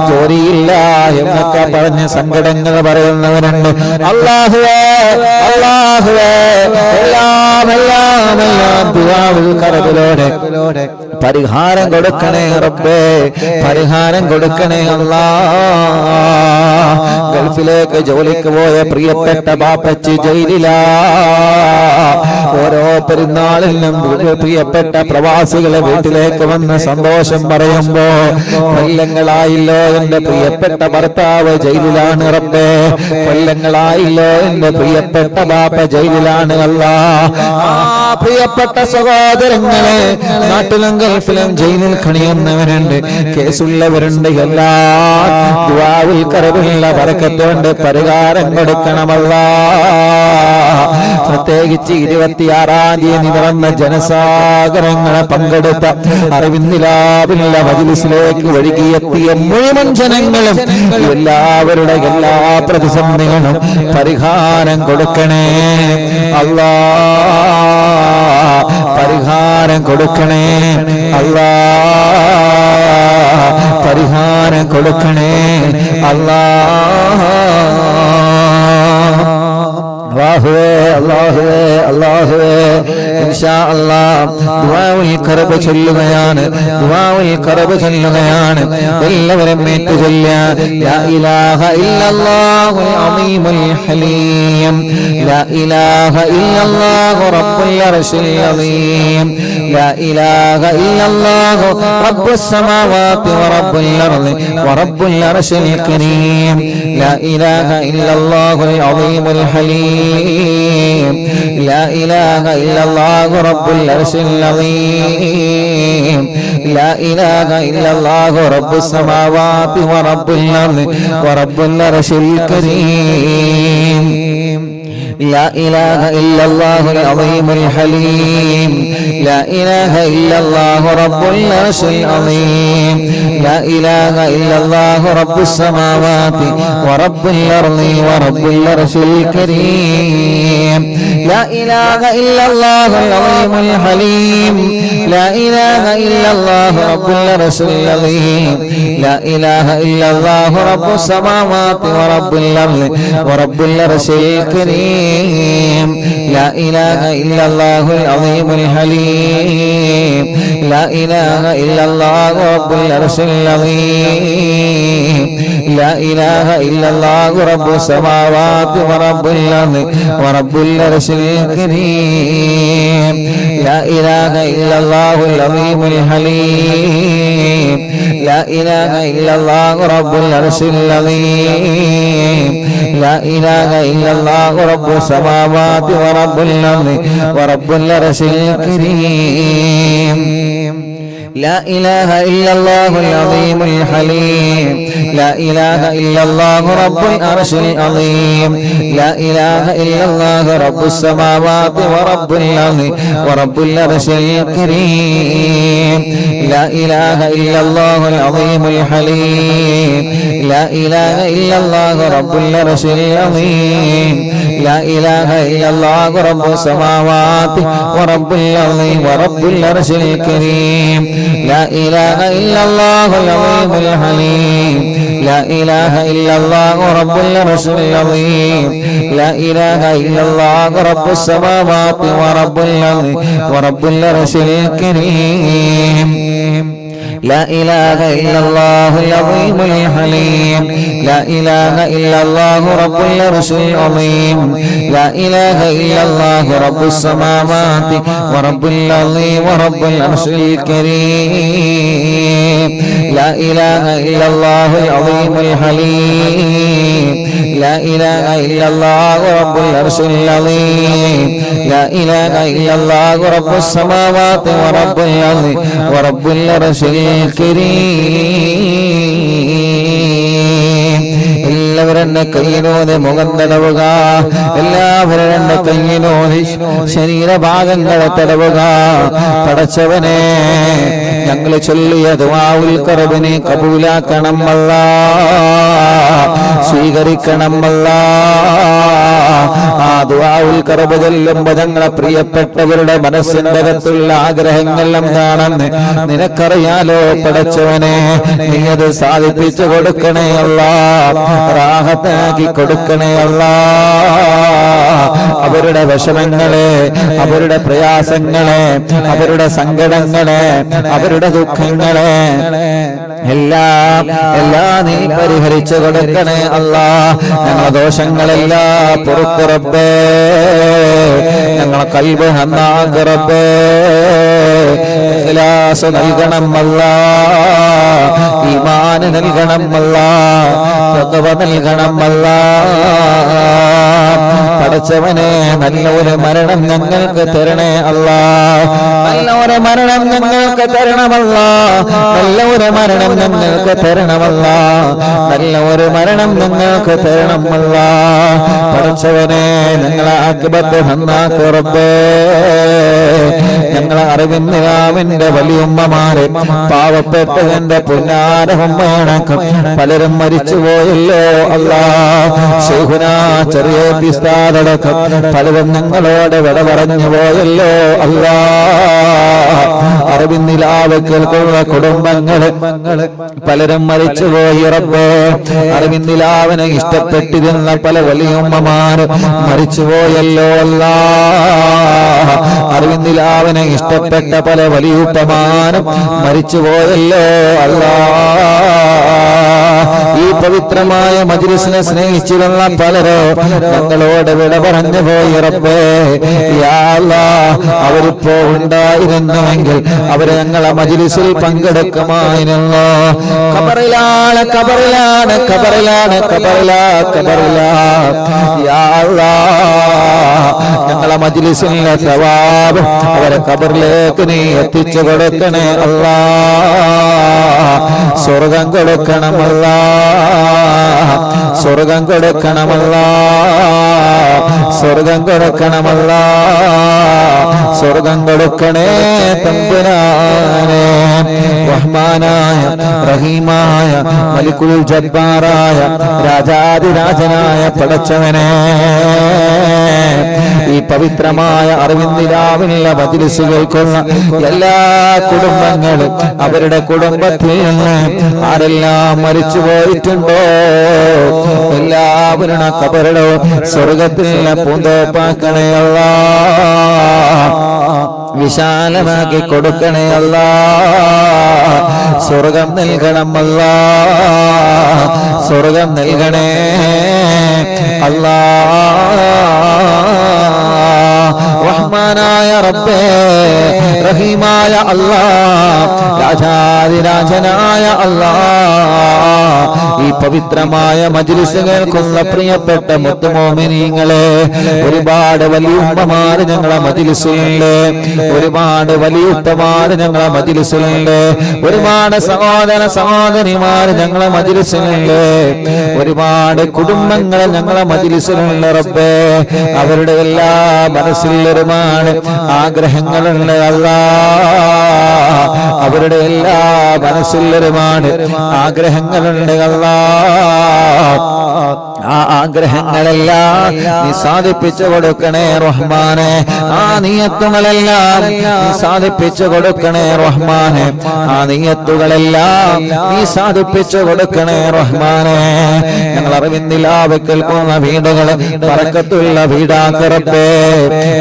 ജോലിയില്ല എന്നൊക്കെ പറഞ്ഞ് സങ്കടങ്ങൾ പറയുന്നവരുണ്ട്. അല്ലാഹുവേ, അല്ലാഹുവേ, എല്ലാം ദുആഉൽ ഖറബിലൂടെ പരിഹാരം കൊടുക്കണേ റബ്ബേ, പരിഹാരം കൊടുക്കണേ അല്ലാഹ്. ഗൾഫിലേക്ക് ജോലിക്ക് പോയ പ്രിയപ്പെട്ട ബാപ്പച്ചി ജയിലിലാ. ഓരോ പെരുന്നാളിലും പ്രിയപ്പെട്ട പ്രവാസികളെ വീട്ടിലേക്ക് വന്ന് സന്തോഷം പറയുമ്പോ, കൊല്ലങ്ങളായില്ലോ എന്റെ പ്രിയപ്പെട്ട ഭർത്താവ് ജയിലിലാണ് റബ്ബേ, കൊല്ലങ്ങളായില്ലോ എന്റെ പ്രിയപ്പെട്ട ബാപ്പ ജയിലിലാണ് അല്ലാഹ്. ആ പ്രിയപ്പെട്ട സഹോദരങ്ങളെ, നാട്ടിലും ഗൾഫിലും ജയിലിൽ കഴിയുന്നവരുണ്ട്, കേസുള്ളവരുണ്ട്. എല്ലാം ദുആഉൽ ഖറബിലുള്ള ബറക്കത്തുകൊണ്ട് പരിഹാരം കൊടുക്കണമല്ലാ. പ്രത്യേകിച്ച് 26-ാം തീയതി നടന്ന ജനസാഗരങ്ങളെ പങ്കെടുത്ത അറിവിന്ദിലാവിലുള്ള മജ്‌ലിസിലേക്ക് ഒഴുകിയെത്തിയ മുഴുവൻ ജനങ്ങളും എല്ലാവരുടെ എല്ലാ പ്രതിസന്ധികളും പരിഹാരം കൊടുക്കണേ അല്ലാഹ്, പരിഹാരം കൊടുക്കണേ അല്ലാഹ്, പരിഹാരം കൊടുക്കണേ അല്ലാഹ്. അല്ലാഹുവേ, അല്ലാഹുവേ, അല്ലാഹുവേ, ഇൻഷാ അല്ലാഹ് ദുആഉൽ ഖറബ് ചൊല്ലുകയാണ്, ദുആഉൽ ഖറബ് ചൊല്ലുകയാണ്. എല്ലാവരും ഏറ്റു ചൊല്ലുക. ലാ ഇലാഹ ഇല്ലല്ലാഹുൽ അളീമുൽ ഹലീം, ലാ ഇലാഹ ഇല്ലല്ലാഹു റബ്ബുൽ അർശിൽ അളീം, ലാ ഇലാഹ ഇല്ലല്ലാഹു റബ്ബുസ് സമാവാതി വ റബ്ബുൽ അർളി വ റബ്ബുൽ അർശിൽ കരീം, ലാ ഇലാഹ ഇല്ലല്ലാഹുൽ അളീമുൽ ഹലീം, لا إله إلا الله رب العرش العظيم، لا إله إلا الله رب السماوات ورب الأرض ورب العرش الكريم، لا إله إلا الله العظيم الحليم، لا إله إلا الله رب العرش العظيم، لا إله إلا الله رب السماوات ورب الأرض ورب العرش الكريم لا إله إلا الله العظيم الحليم لا إله إلا الله رب العرش العظيم لا إله إلا الله رب السماوات ورب الأرض ورب العرش الكريم لا إله إلا الله العظيم الحليم لا إله إلا الله رب العرش العظيم لا إله إلا الله رب السماوات ورب الأرض ورب العرش الكريم لا إله إلا الله العظيم الحليم لا إله إلا الله رب العرش العظيم لا إله إلا الله رب السماوات ورب الأرض ورب العرش الكريم لا إله إلا الله العظيم الحليم لا إله إلا الله رب العرش العظيم لا إله إلا الله رب السماوات ورب الأرض ورب العرش الكريم لا إله إلا الله العظيم الحليم لا إله إلا الله رب العرش العظيم لا إله إلا الله رب السماوات ورب الأرض ورب العرش الكريم لا إله إلا الله العظيم الحليم لا إله إلا الله رب العرش العظيم لا إله إلا الله رب السماوات ورب الأرض ورب العرش الكريم لا إله إلا الله العظيم الحليم لا إله إلا الله رب العرش العظيم لا إله إلا الله رب السماوات ورب الأرض ورب العرش الكريم لا إله إلا الله العظيم الحليم لا إله إلا الله رب العرش العظيم لا إله إلا الله رب السماوات ورب الأرض ورب العرش الكريم എല്ലാവരും കയ്യിനോടെ മുഖം തടവുക എല്ലാവരും കയ്യിനോടെ ശരീരഭാഗങ്ങളെ തടവുക പടച്ചവനെ ഞങ്ങൾ ചൊല്ലിയ ദുആഉൽ ഖറബിനെ കബൂലാക്കണം അല്ലാഹ് സ്വീകരിക്കണം അല്ലാഹ് ആ ദുആഉൽ ഖറബ് ചൊല്ലുമ്പോൾ ഞങ്ങളെ പ്രിയപ്പെട്ടവരുടെ മനസ്സിന്റെ അകത്തുള്ള ആഗ്രഹങ്ങൾ എന്താണെന്ന് നിനക്കറിയാലോ പടച്ചവനെ നീ അത് സാധിപ്പിച്ചു കൊടുക്കണേ അല്ലാഹ് റാഹത്താക്കി കൊടുക്കണേ അല്ലാഹ് അവരുടെ വിഷമങ്ങളെ അവരുടെ പ്രയാസങ്ങളെ അവരുടെ സങ്കടങ്ങളെ അവരുടെ ദുഃഖങ്ങളെ എല്ലാം നീ പരിഹരിച്ചു കൊടുക്കണേ അല്ലാഹ് ഞങ്ങളുടെ ദോഷങ്ങളെല്ലാം പൊറുക്ക് റബ്ബേ ഞങ്ങളെ ഖൽബ് നന്നാക്ക് റബ്ബേ ഇഖ്ലാസ് നൽകണം അല്ലാഹ് ഈമാൻ നൽകണം അല്ലാഹ് തഖ്വ നൽകണം അല്ലാഹ് പടച്ചവനെ നല്ല ഒരു മരണം ഞങ്ങൾക്ക് തരണേ അല്ലാഹ് നല്ല ഒരു മരണം ഞങ്ങൾക്ക് തരണമല്ലാഹ് നല്ല ഒരു മരണം ഞങ്ങൾക്ക് തരണമല്ലാഹ് നല്ല ഒരു മരണം ഞങ്ങൾക്ക് തരണമല്ലാഹ് പടച്ചവനെ ഞങ്ങളെ ആഖിബത്ത് നന്നാക്ക് റബ്ബേ ഞങ്ങളെ അറിവിന്റെ വലിയുമ്മമാരെ പാവപ്പെട്ട എന്റെ പുന്നാരഹമ്മയണക്കം പലരും മരിച്ചുപോയല്ലോ അല്ലാഹ് ശൈഖുനാ ചെറിയ പിസ്താദടക്കം പലരും ഞങ്ങളോട് വിട പറഞ്ഞു പോയല്ലോ അല്ലാഹ് അറിവിന്നിലാവ് കേൾക്കുന്ന കുടുംബങ്ങള് പലരും മരിച്ചുപോയി റബ്ബേ അറിവിന്നിലാവിനെ ഇഷ്ടപ്പെട്ടിരുന്ന പല വലിയുമ്മമാര് മരിച്ചുപോയല്ലോ അല്ലാഹ് അറിവിന്നിലാവിനെ ഇഷ്ടപ്പെട്ട പല വലിയുപ്പമാരും മരിച്ചുപോയല്ലോ അല്ലാഹ് ഈ പവിത്രമായ മജ്ലിസിനെ സ്നേഹിച്ചിരുന്ന പലരോ ഞങ്ങളോട് വിട പറഞ്ഞു പോയി റബ്ബേ യാ അല്ലാഹ് അവരിപ്പോ ഉണ്ടായിരുന്നുവെങ്കിൽ അവര് ഞങ്ങളെ മജ്ലിസിൽ പങ്കെടുക്കുമായിരുന്നു ഖബറിലാണ് ഖബറിലാണ് ഖബറിലാണ് ഖബറിലാണ് യാ അല്ലാഹ് ഞങ്ങളെ മജ്ലിസിലെ സവാബ് അവരെ ഖബറിലേക്ക് നീ എത്തിച്ചു കൊടുക്കണേ അല്ലാഹ് സ്വർഗ്ഗം കൊടുക്കണം അല്ലാഹ് സ്വർഗ്ഗം കൊടുക്കണം അല്ലാഹ് സ്വർഗ്ഗം കൊടുക്കണം അല്ലാഹ് സ്വർഗ്ഗം കൊടുക്കണേ തമ്പുരാനേ റഹ്മാനായ റഹീമായ മലിക്കുൽ ജബ്ബാറായ രാജാതിരാജനായ പടച്ചവനെ, ഈ പവിത്രമായ അറിവിന്ദിരാവിനുള്ള മജ്‌ലിസ് കേൾക്കുന്ന എല്ലാ കുടുംബങ്ങളും അവരുടെ കുടുംബത്തിൽ നിന്ന് ആരെല്ലാം മരിച്ചു പോയിട്ടുണ്ടോ എല്ലാവരുടെ ഖബറുകളും സ്വർഗ്ഗത്തിലുള്ള പൂന്തോപ്പാക്കണേ അല്ലാഹ്, വിശാലമാക്കി കൊടുക്കണേ അല്ലാഹ്, സ്വർഗ്ഗം നൽകണം അല്ലാഹ്, സ്വർഗ്ഗം നൽകണേ അല്ലാഹ്. റഹ്മാനായ റബ്ബേ, റഹീമായ അല്ലാഹ്, രാജാതിരാജനായ അല്ലാഹ്, ഈ പവിത്രമായ മജ്‌ലിസ് കേൾക്കുന്ന പ്രിയപ്പെട്ട മുത്തുമോമിനീങ്ങളെ, ഒരുപാട് വലിയ ഉമ്മമാര് ഞങ്ങളെ മജ്‌ലിസിലുണ്ട്, ഒരുപാട് വലിയ ഉത്തമാര് ഞങ്ങളെ മജ്‌ലിസിലുണ്ട്, ഒരുപാട് സഹോദര സഹോദരിമാര് ഞങ്ങളെ മജ്‌ലിസിലുണ്ട്, ഒരുപാട് കുടുംബങ്ങൾ ഞങ്ങളെ മജ്‌ലിസിലുണ്ട് റബ്ബേ. അവരുടെ എല്ലാ മനസ്സിൽ ഒരുപാട് ആഗ്രഹങ്ങളുണ്ട് അല്ലാഹ്, അവരുടെ എല്ലാ മനസ്സിൽ ഒരുപാട് ആഗ്രഹങ്ങളുണ്ട് അല്ലാഹ്. ആ ആഗ്രഹങ്ങളെല്ലാം നീ സാധിപ്പിച്ചു കൊടുക്കണേ റഹ്മാനെ, ആ നിയത്തുകളെല്ലാം നീ സാധിപ്പിച്ചു കൊടുക്കണേ റഹ്മാനെ, ആ നിയത്തുകളെല്ലാം നീ സാധിപ്പിച്ചു കൊടുക്കണേ റഹ്മാനെ. ഞങ്ങൾ അറിവിന്ദിലാവ് കേൾക്കുന്ന വീടുകൾ ബറക്കത്തുള്ള വീടാക്കറപ്പേ,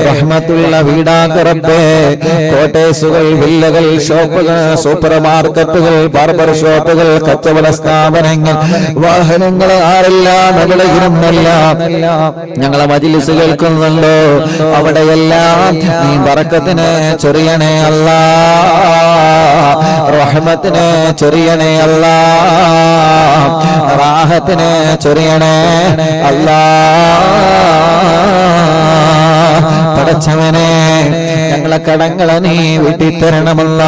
റഹ്മത്തുള്ള വീടാക്കറപ്പേ. കോട്ടേഴ്സുകൾ, വില്ലകൾ, ഷോപ്പുകൾ, സൂപ്പർ മാർക്കറ്റുകൾ, ബാർബർ ഷോപ്പുകൾ, കച്ചവട സ്ഥാപനങ്ങൾ, വാഹനങ്ങൾ, ആരെല്ലാം എവിടെയിരുന്നെല്ലാം ഞങ്ങളെ മജ്‌ലിസ് കേൾക്കുന്നുണ്ടോ അവിടെയെല്ലാം നീ ബറക്കത്തിനെ ചൊരിയണേ അല്ലാഹ്, റഹ്മത്തിനെ ചൊരിയണേ അല്ലാഹ്, റാഹത്തിനെ ചൊരിയണേ അല്ലാഹ്. പടച്ചവനെ, ഞങ്ങളെ കടങ്ങളെ നീ വീട്ടിത്തരണമല്ല,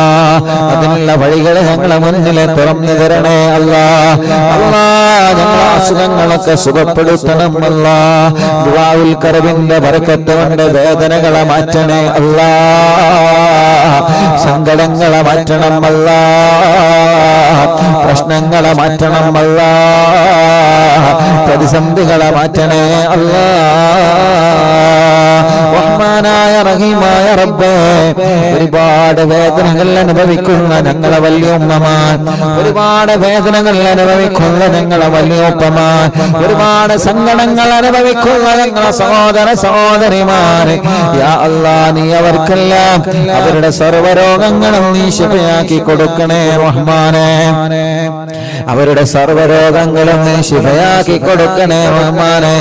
അതിനുള്ള വഴികൾ ഞങ്ങളെ മുന്നിലെ തുറന്നു തരണേ അല്ലാഹ്. അല്ലാഹ്, ഞങ്ങളെ അസുഖങ്ങളൊക്കെ സുഖപ്പെടുത്തണം അല്ലാഹ്. ദുആഉൽ കറബിന്റെ ബറക്കത്ത് കൊണ്ട് വേദനകളെ മാറ്റണേ അല്ലാഹ്, സങ്കടങ്ങളെ മാറ്റണം അല്ലാഹ്, പ്രശ്നങ്ങളെ മാറ്റണം അല്ലാഹ്, പ്രതിസന്ധികളെ മാറ്റണേ അല്ലാഹ്. റഹ്മാനായ റഹീമായ റബ്ബേ, ഒരുപാട് വേദനകൾ അനുഭവിക്കുന്ന ഞങ്ങളെ വലിയ ഉമ്മമാർ, ഒരുപാട് വേദനകൾ അനുഭവിക്കുന്ന ഞങ്ങളെ വലിയ ഉപ്പമാർ, ഒരുപാട് സങ്കടങ്ങൾ അനുഭവിക്കുന്ന ഞങ്ങളെ സഹോദര സഹോദരിമാര്, യാ അല്ലാഹ്, നീ അവർക്കെല്ലാം അവരുടെ സർവ്വരോഗങ്ങളും നീ ശിഫയാക്കി കൊടുക്കണേ റഹ്മാനെ, അവരുടെ സർവ്വരോഗങ്ങളും നീ ശിഫയാക്കി കൊടുക്കണേ റഹ്മാനെ,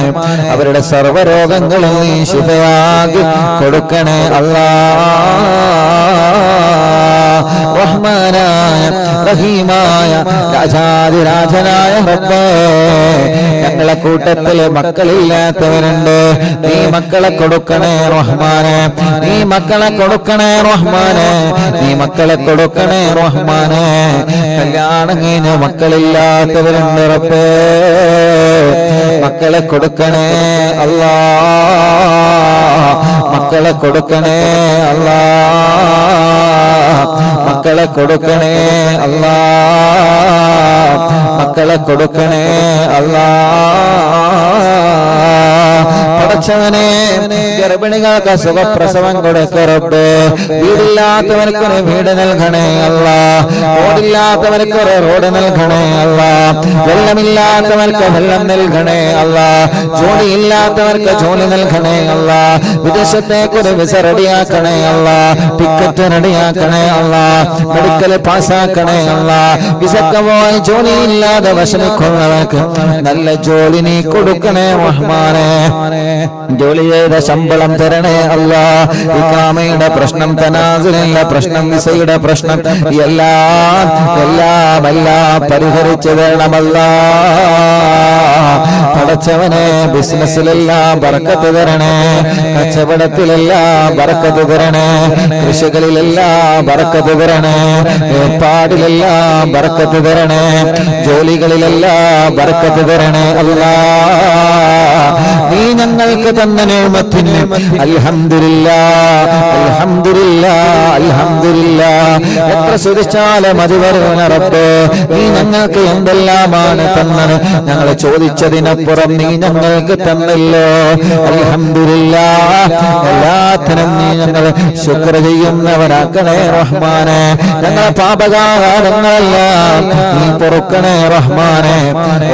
അവരുടെ സർവ്വരോഗങ്ങളും നീ ശിഫയാക്കി കൊടുക്കണേ അല്ലാഹ്. റഹ്മാനായ റഹീമായ രാജാതിരാജനായ റബ്ബേ, ഞങ്ങളെ കൂട്ടത്തിൽ മക്കളില്ലാത്തവരുണ്ട്, നീ മക്കളെ കൊടുക്കണേ റഹ്മാനെ, നീ മക്കളെ കൊടുക്കണേ റഹ്മാനെ, നീ മക്കളെ കൊടുക്കണേ റഹ്മാനെ. കല്യാണം കഴിഞ്ഞ മക്കളില്ലാത്തവരുണ്ട് റബ്ബേ, മക്കളെ കൊടുക്കണേ അല്ലാഹ്, മക്കളെ കൊടുക്കണേ അല്ലാഹ്, മക്കളെ കൊടുക്കണേ അല്ലാഹ്, മക്കളെ കൊടുക്കണേ അല്ലാഹ്. പടച്ചവനെ, ഗർഭിണികൾക്ക് സുഖപ്രസവം കൊടുക്കറബ്ബേ, വീടില്ലാത്തവനക്കൊരു വീട് നൽകണേ അല്ലാഹ്, റോഡില്ലാത്തവനക്കൊരു റോഡ് നൽകണേ അല്ലാഹ്, വെള്ളമില്ലാത്തവർക്ക് വെള്ളം നൽകണേ അല്ലാഹ്, ജോലിയില്ലാത്തവർക്ക് ജോലി നൽകണേ അല്ലാഹ്, വിദേശത്തേക്കൊരു വിസ റെഡിയാക്കണേ അല്ലാഹ്, ടിക്കറ്റ് റെഡിയാക്കണേ അല്ലാഹ്, മെഡിക്കൽ പാസ്സാക്കണേ അല്ലാഹ്, വിസക്ക് പോയി ജോലിയില്ലാതെ വിഷമിക്കുന്നവർക്ക് നല്ല ജോലി നീ കൊടുക്കണേ റഹ്മാനെ, ജോലി ചെയ്ത ശമ്പളം തരണേ അല്ലാഹ്, ഇഖാമയുടെ പ്രശ്നം, തനാസുലിന്റെ പ്രശ്നം, വിസയുടെ പ്രശ്നം എല്ലാം പരിഹരിച്ചു തരണമല്ലാഹ്. പടച്ചവനെ, ബിസിനസ്സിലെല്ലാം ബറക്കത്ത് തരണേ, കച്ചവടത്തിലെല്ലാം ബറക്കത്ത് തരണേ, കൃഷികളിലെല്ലാം ബറക്കത്ത് തരണേ, ഏർപ്പാടിലെല്ലാം ബറക്കത്ത് തരണേ, ജോലികളിലെല്ലാം ബറക്കത്ത് തരണേ അല്ലാഹ്. നീ ഞങ്ങൾക്ക് ഞങ്ങൾക്ക് തന്ന നിഅമത്തിന് അൽഹംദുലില്ലാഹ് അൽഹംദുലില്ലാഹ് അൽഹംദുലില്ലാഹ്. എത്ര സ്തുതിച്ചാലും മതി വരില്ല റബ്ബേ. നീ ഞങ്ങൾക്ക് എന്തെല്ലാമാണ് തന്നത്, ഞങ്ങൾ ചോദിച്ചതിനപ്പുറം നീ ഞങ്ങൾക്ക് തന്നല്ലോ. അൽഹംദുലില്ലാഹ്. എല്ലാത്തിനും നീ ഞങ്ങൾ ശുക്ർ ചെയ്യുന്നവരാക്കണേ റഹ്മാനെ. ഞങ്ങളെ പാപകാരങ്ങളെല്ലാം നീ പൊറുക്കണേ റഹ്മാനെ.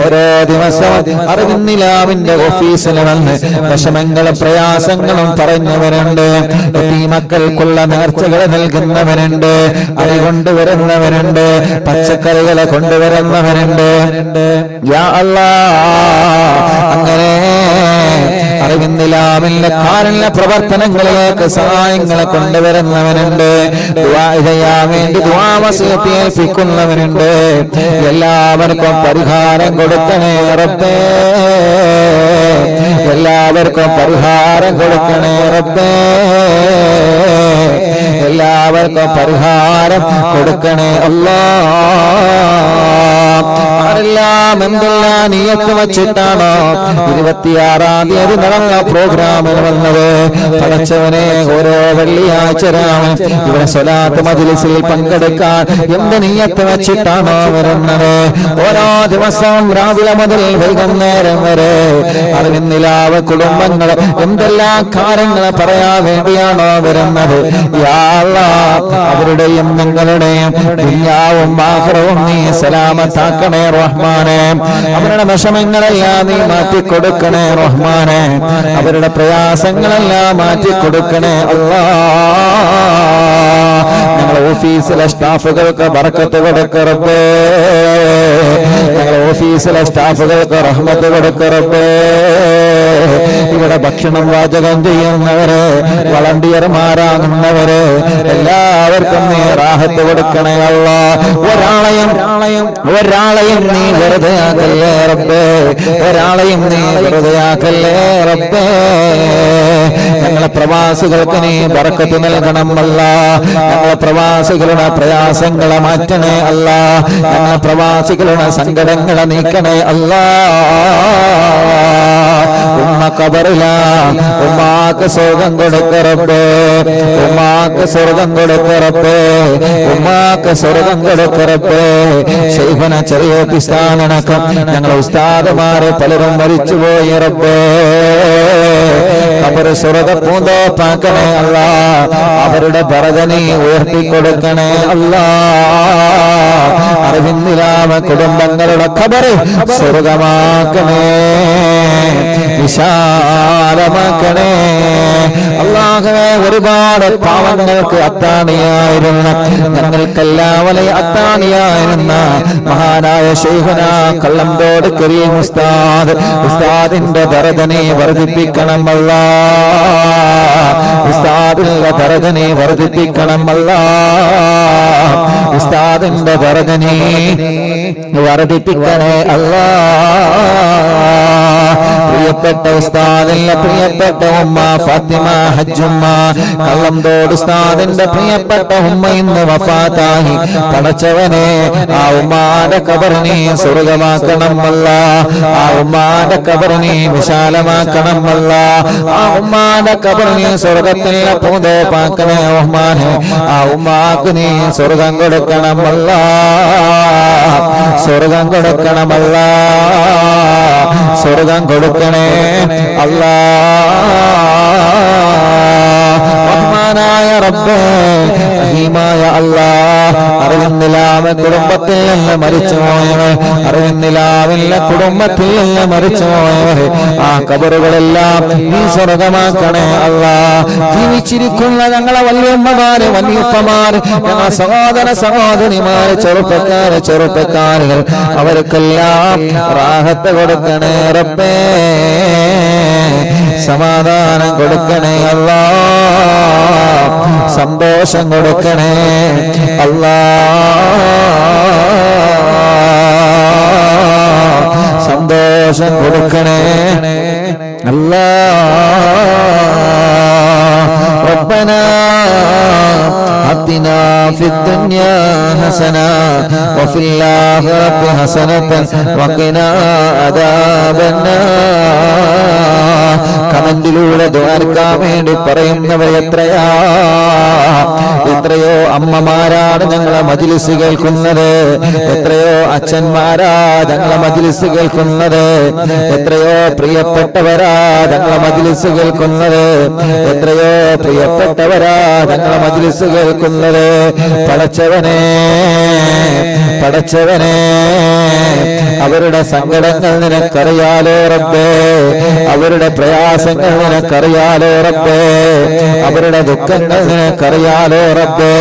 ഓരോ ദിവസവും അറിവിന്നിലാവിന്റെ ഓഫീസിൽ വന്ന് വിഷമങ്ങളും പ്രയാസങ്ങളും പറഞ്ഞവരുണ്ട്, ഈ മക്കൾക്കുള്ള നേർച്ചകൾ നൽകുന്നവരുണ്ട്, അരി കൊണ്ടുവരുന്നവരുണ്ട്, പച്ചക്കറികളെ കൊണ്ടുവരുന്നവരുണ്ട്. യാ അല്ലാഹ്, അങ്ങനെ അറിവിന്നിലാവിന്റെ കാരുണ്യ പ്രവർത്തനങ്ങളിലേക്ക് സഹായങ്ങളെ കൊണ്ടുവരുന്നവനുണ്ട്, ദുആ ചെയ്യാൻ വേണ്ടി ദുആ വസിയത്ത് ഏൽപ്പിക്കുന്നവനുണ്ട്. എല്ലാവർക്കും പരിഹാരം കൊടുക്കണേ റബ്ബേ. എല്ലാവർക്കും പരിഹാരം കൊടുക്കണേ റബ്ബേ. എല്ലാവർക്കും പരിഹാരം കൊടുക്കണേ അല്ലാഹ്. ആരെല്ലാം എന്തെല്ലാം നിയത്ത് വച്ചിട്ടാണോ 26-ാം തീയതി നടന്ന പ്രോഗ്രാമിൽ വന്നത്, പടച്ചവനെ ഓരോ വെള്ളിയാഴ്ച ഇവിടെ സ്വലാത്ത് മജ്‌ലിസിൽ പങ്കെടുക്കാൻ എന്ത് നിയത്ത് വെച്ചിട്ടാണോ വരുന്നത്, ഓരോ ദിവസവും രാവിലെ മുതൽ വൈകുന്നേരം വരെ അറിവിന്നിലാവ് കുടുംബങ്ങൾ എന്തെല്ലാം കാര്യങ്ങൾ പറയാൻ വേണ്ടിയാണോ വരുന്നത്, യാ അല്ലാഹ് അവരുടെയും നിങ്ങളുടെയും ദുനിയാവും ആഖിറവും നീ സലാമത്താക്കണേ റഹ്മാനെ. അവരുടെ വിഷമങ്ങളെല്ലാം നീ മാറ്റിക്കൊടുക്കണേ റഹ്മാനെ. അവരുടെ പ്രയാസങ്ങളെല്ലാം മാറ്റിക്കൊടുക്കണേ അല്ലാഹ്. ഞങ്ങളുടെ ഓഫീസിലെ സ്റ്റാഫുകൾക്ക് ബർക്കത്ത് കൊടുക്ക് റബ്ബേ. ഞങ്ങളുടെ ഓഫീസിലെ സ്റ്റാഫുകൾക്ക് റഹ്മത്ത് കൊടുക്ക് റബ്ബേ. ഇവിടെ ഭക്ഷണം പാചകം ചെയ്യുന്നവര്, വളണ്ടിയർമാരാകുന്നവര് എല്ലാവർക്കും നീ റാഹത്ത് കൊടുക്കണേ അല്ലാഹ്. ഒരാളെയും നീ വെറുതെ ആക്കല്ലേ റബ്ബേ. ഒരാളെയും നീ വെറുതെ ആക്കല്ലേ റബ്ബേ. ഞങ്ങളെ പ്രവാസികൾക്ക് നീ ബർക്കത്ത് നൽകണം അല്ലാഹ്. ഞങ്ങളെ പ്രവാസികളുടെ പ്രയാസങ്ങളെ മാറ്റണേ അല്ലാഹ്. ഞങ്ങളെ പ്രവാസികളുടെ സങ്കടങ്ങളെ നീക്കണേ അല്ലാഹ്. ഉമ്മ ഖബറിലാ, ഉമ്മാക്ക് സ്വർഗം കൊടുക്ക് റബ്ബേ. ഉമ്മാക്ക് സ്വർഗം കൊടുക്ക് റബ്ബേ. ഉമ്മാക്ക് സ്വർഗം കൊടുക്ക് റബ്ബേ. ശൈഖുന ചെറിയ പിസ്താനടക്കം ഞങ്ങളെ ഉസ്താദുമാരെ പലരും മരിച്ചുപോയി റബ്ബേ. ഖബർ സ്വർഗ പൂന്തോപ്പാക്കണേ അല്ലാഹ്. അവരുടെ ബറകനി ഉയർത്തിക്കൊടുക്കണേ അല്ലാഹ്. അറിവിന്നിലാവ കുടുംബങ്ങളുടെ ഖബർ സ്വർഗമാക്കണേ, വിശാലമാക്കണേ അല്ലാഹുവേ. ഒരുപാട് പാവങ്ങൾക്ക് അത്താണിയായിരുന്ന, ഞങ്ങൾക്കെല്ലാം വലിയ അത്താണിയായിരുന്ന മഹാനായ ശൈഖുന കള്ളംതോട് കരീം ഉസ്താദ്, ഉസ്താദിന്റെ ദറജനെ വർദ്ധിപ്പിക്കണം അല്ലാഹ്. ഉസ്താദിന്റെ ദറജനെ വർദ്ധിപ്പിക്കണം അല്ലാഹ്. ഉസ്താദിന്റെ ദറജനെ വർദ്ധിപ്പിക്കണേ അല്ലാഹ്. പ്രിയപ്പെട്ട ഉസ്താദിന്റെ പ്രിയപ്പെട്ട ഉമ്മ ഫാത്തിമ ഹജ്ജുമ്മ കള്ളംതോട് ഉസ്താദിന്റെ പ്രിയപ്പെട്ട ഉമ്മ ഇന്ന് വഫാത്തായി. പടച്ചവനെ ആ ഉമ്മാന്റെ ഖബറിനെ സ്വർഗമാക്കണം അല്ലാഹ്. ആ ഉമ്മാന്റെ ഖബറിനെ വിശാലമാക്കണം അല്ലാഹ്. ആ ഉമ്മാന്റെ ഖബറിനെ സ്വർഗത്തിലെ പൂന്തോപ്പാക്കണേ റഹ്മാനെ. ആ ഉമ്മാക്ക് നീ സ്വർഗം കൊടുക്കണം അല്ലാഹ്. സ്വർഗം കൊടുക്കണം അല്ലാഹ്. സ്വർഗം കൊടുക്കണേ അല്ലാഹ്. റഹ്മാനായ റബ്ബേ, റഹീമായ അല്ലാഹ്. അറിവിന്നിലാവ് കുടുംബത്തിൽ നിന്ന് മരിച്ചുപോയവർ, അറിവിന്നിലാവില്ല കുടുംബത്തിൽ നിന്ന് മരിച്ചുപോയവർ, ആ ഖബറുകളെല്ലാം നീ സ്വർഗമാക്കണേ അല്ലാഹ്. ജീവിച്ചിരിക്കുന്ന ഞങ്ങളെ വല്യമ്മമാര്, വല്യപ്പമാര്, ഞങ്ങളെ സഹോദര സഹോദരിമാര്, ചെറുപ്പക്കാരുകൾ അവർക്കെല്ലാം റാഹത്ത് കൊടുക്കണേ റബ്ബേ. സമാധാനം കൊടുക്കണേ അല്ലാഹ്. സന്തോഷം കൊടുക്കണേ അല്ലാഹ്. സന്തോഷം കൊടുക്കണേ അല്ലാഹ്. ربنا آتنا في الدنيا حسنة وفي الآخرة حسنة وقنا عذاب النار. കമന്റിലൂടെ ദ്വാരക്കാൻ വേണ്ടി പറയുന്നവർ എത്രയോ അമ്മമാരാണ് ഞങ്ങളെ മജ്‌ലിസ് കേൾക്കുന്നത്, എത്രയോ അച്ഛന്മാരാ ഞങ്ങളെ മജ്‌ലിസ് കേൾക്കുന്നത്, എത്രയോ പ്രിയപ്പെട്ടവരാ ഞങ്ങളെ മജ്‌ലിസ് കേൾക്കുന്നത്, എത്രയോ പ്രിയപ്പെട്ടവരാ ഞങ്ങളെ മജ്‌ലിസ് കേൾക്കുന്നത്. പടച്ചവനെ അവരുടെ സങ്കടങ്ങൾ നിനക്കറിയാലോ റബ്ബേ, അവരുടെ പ്രയാസങ്ങൾ നിനക്കറിയാലോ റബ്ബേ, അവരുടെ ദുഃഖങ്ങൾ നിനക്കറിയാലോ റബ്ബേ.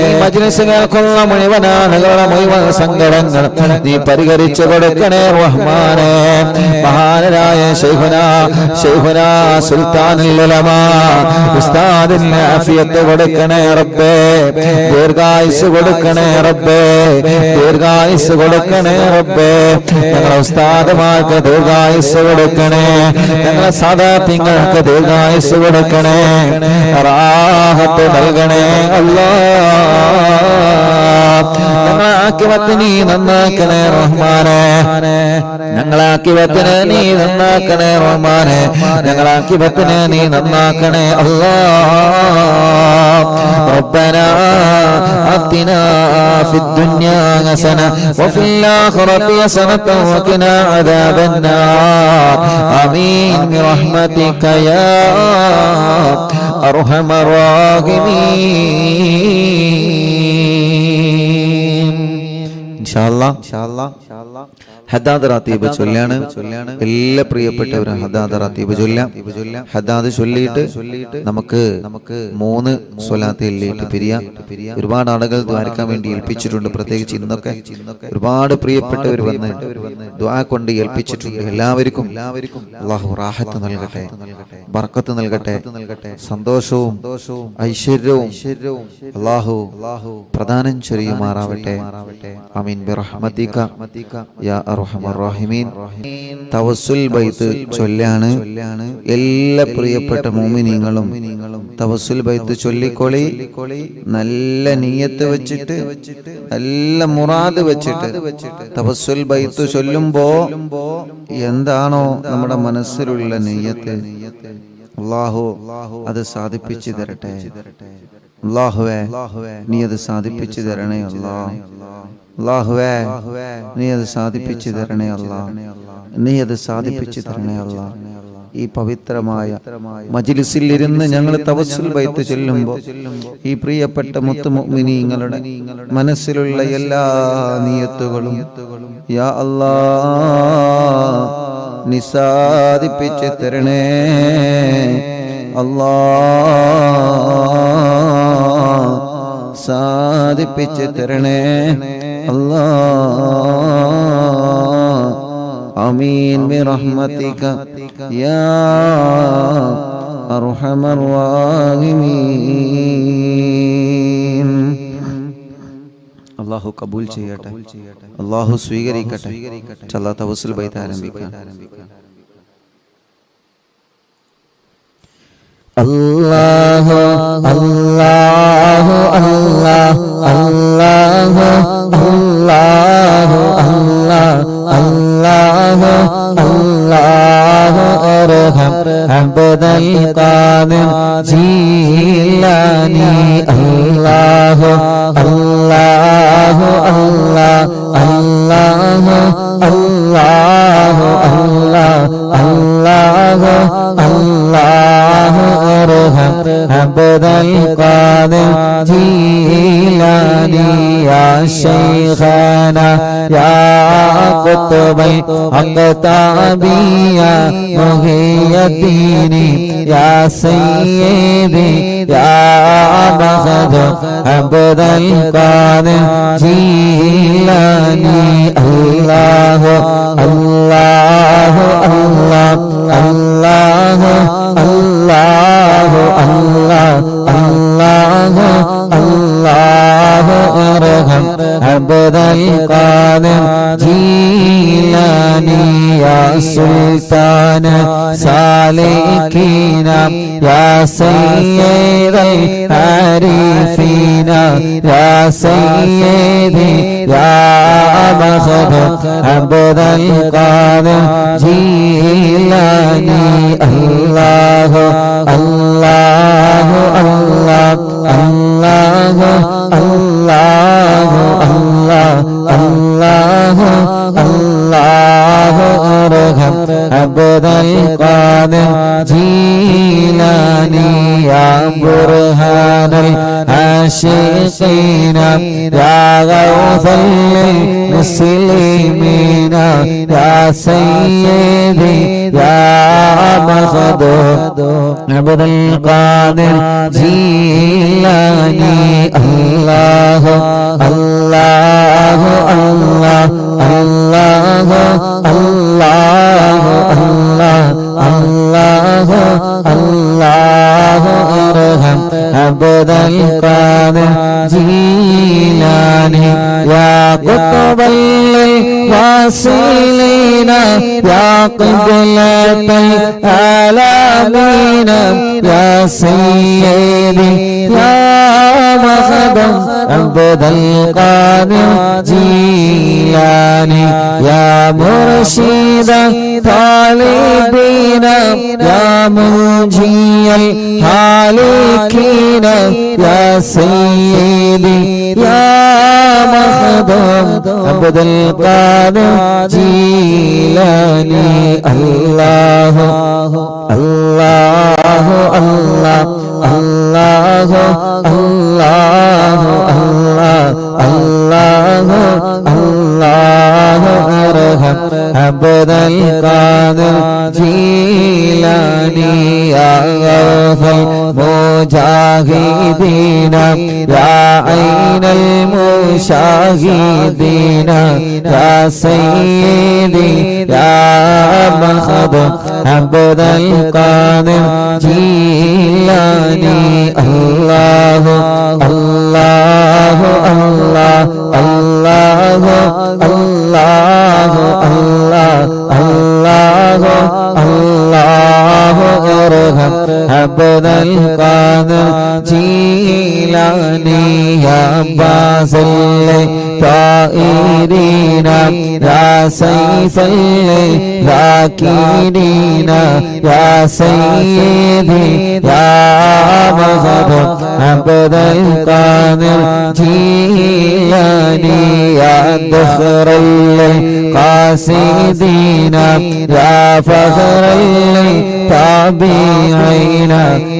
ഈ മജ്‌ലിസ് കേൾക്കുന്ന മുഴുവൻ ആളുകളുടെ മുഴുവൻ സങ്കടങ്ങൾ നീ പരിഹരിച്ചു കൊടുക്കണേ റഹ്മാനേ. മഹാനായ ശൈഖുനാ സുൽത്താനുൽ ഉലമാ ഉസ്താദിന് ആഫിയത്ത് കൊടുക്കണേ റബ്ബേ, ദീർഘായുസ് കൊടുക്കണേ റബ്ബേ, ദീർഘായുസ് കൊടുക്കണേ റബ്ബേ. ഞങ്ങളെ ഉസ്താദുമാർക്ക് ദീർഘായുസ് കൊടുക്കണേ, ഞങ്ങളെ സാദാത്യങ്ങൾക്ക് ദീർഘായുസ് കൊടുക്കണേ, റാഹത്ത് നൽകണേ അല്ലാഹ്. ഞങ്ങളെ ആഖിറത്ത് നീ നന്നാക്കണേ റഹ്മാനേ, ഞങ്ങളെ ആഖിറത്തിനെ നീ നന്നാക്കണേ റഹ്മാനേ, ഞങ്ങളെ ആഖിറത്തിനെ നീ നന്നാക്കണേ അല്ലാഹ്. റബ്ബനാ ആതിനാ ഫിദ് ദുനിയാ ഹസന വഫിൽ ആഖിറതി ഹസനത വഖിനാ അദാബന്നാർ. ആമീൻ ബിറഹ്മതിക യാ അർഹമർ റഹീമീൻ. ഇൻഷാല്ലാഹ് ഹദാദ് റാത്തീബ് ചൊല്ലാണ്. എല്ലാ പ്രിയപ്പെട്ടവരും ഹദാദ് റാത്തീബ് ചൊല്ലാം. ഹദാദ് ചൊല്ലിയിട്ട് നമുക്ക് 3 സ്വലാത്തിലേക്ക് പിരിയാം. ഒരുപാട് ആളുകൾ ദ്വാരക്കാൻ വേണ്ടി ഏൽപ്പിച്ചിട്ടുണ്ട്. പ്രത്യേകിച്ച് ഇന്നൊക്കെ ഒരുപാട് പ്രിയപ്പെട്ടവർ വന്ന് ദ്വാ കൊണ്ട് ഏൽപ്പിച്ചിട്ടുണ്ട്. എല്ലാവർക്കും അല്ലാഹു റാഹത്ത് നൽകട്ടെ, ബർക്കത്ത് നൽകട്ടെ, സന്തോഷവും ഐശ്വര്യവും അല്ലാഹു പ്രദാനം ചെയ്യുമാറാവട്ടെ. ആമീൻ ബിറഹ്മതിക യാ അർഹമർ റഹീമീൻ. തവസ്സുൽ ബൈത്ത് ചൊല്ലാണ്. എല്ലാ പ്രിയപ്പെട്ട മുഅ്മിനീങ്ങളും തവസ്സുൽ ബൈത്ത് ചൊല്ലിക്കോളി. നല്ല നിയ്യത്ത് വെച്ചിട്ട്, നല്ല മുറാദ് വെച്ചിട്ട് തവസ്സുൽ ബൈത്ത് ചൊല്ലുമ്പോ എന്താണോ നമ്മുടെ മനസ്സിലുള്ള നിയ്യത്ത് അല്ലാഹു അത് സാധിപ്പിച്ചു തരട്ടെ. അല്ലാഹുവേ നീ അത് സാധിപ്പിച്ചു തരണേ അല്ലാഹ്. അല്ലാഹുവേ നീ അത് സാധിപ്പിച്ചു തരണേ അല്ലാഹ്, നീ അത് സാധിപ്പിച്ചു തരണേ അല്ലാഹ്. ഈ പവിത്രമായ മജ്‌ലിസിൽ ഇരുന്ന് ഞങ്ങൾ തവസ്സുൽ ബൈത്ത് ചൊല്ലുമ്പോൾ ഈ പ്രിയപ്പെട്ട മുത്ത് മുഅ്മിനീങ്ങളുടെ മനസ്സിലുള്ള എല്ലാ നിയത്തുകളും യാ അല്ലാഹ് നീ സാധിപ്പിച്ചു തരണേ അല്ലാഹ്, സാധിപ്പിച്ചു തരണേ അല്ലാഹ്. ആമീൻ ബിറഹ്മതിക യാ അർഹമർ റഹീമീൻ. അല്ലാഹു കബൂൽ ചെയ്യട്ടെ, അല്ലാഹു സ്വീകരിക്കട്ടെ. ചല്ലാ തവസ്സുൽ ബൈത്ത് ആരംഭിക്കാം. അല്ലാഹു അല്ലാഹു അല്ലാഹു അല്ലാഹു അല്ലാഹു അല്ലാഹു അല്ലാഹു അർഹം അബ്ദൽ ഖാദിർ ജീലാനി. അല്ലാഹു അല്ലാഹു അല്ലാഹു അല്ലാഹു അല്ലാഹു അല്ലാഹു അല്ലാഹു അർഹം അബ്ദൽ ഖാദിർ ജീലാനി. യാ ശൈഖനാ യാ ഖുത്ബൽ അഖ്താബിയ മുഹിയദ്ദീനി. യാ സയ്യിദി യാ മഖദ് അബ്ദൽ ഖാദിർ ജീലാനി. അല്ലാഹു അല്ലാഹു അല്ലാഹു അല്ലാഹു അല്ലാഹു അല്ലാഹു അല്ലാഹു അർഹം അബ്ദൽ ഖാദിർ ജീലാനി. യാ سلطان سالكين يا سيد العارفين يا سيدي يا مخدوم عبد القادر جيلاني الله الله الله الله الله الله الله الله ارحم عبد القادر جيلاني يا برهان العاشقين يا غوث المسلمين يا سيدي يا مخدوم عبد القادر جيلاني الله الله الله الله الله الله الله الله ارحم عبد القادر جيلاني يا قطب الواصلين يا قبلة العالمين يا سيدي يا مخدوم عبد القادر جيلاني يا مرشد طالبين يا منجي الهالكين يا سيدي يا مخدوم عبد القادر جيلاني الله الله الله الله الله الله الله ارحم عبد القادر جيلاني يا غوث المجاهدين يا عين المشاهدين يا سيدي يا مخدوم عبد القادر جيلاني الله الله الله الله الله الله الله الله ارحم عبد القادر جيلاني يا باسل طائرين يا سيف الذاكرين يا سيدي يا مخدوم عبد القادر جيلاني يا دخر القاصدين يا فخر التابعين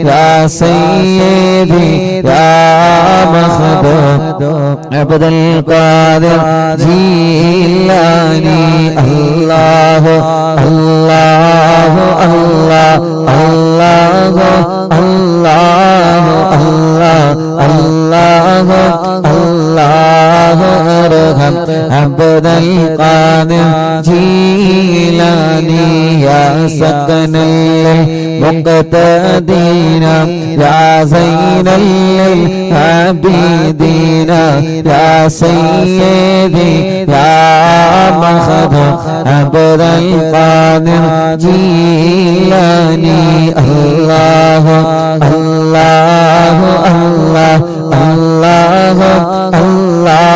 يا سيدي يا مخدوم عبد القادر جيلاني الله الله الله الله الله الله الله ارحم عبد القادر جيلاني يا سكن المقتدين يا زين العابدين يا سيدي يا مخدوم عبد القادر جيلاني الله الله الله الله الله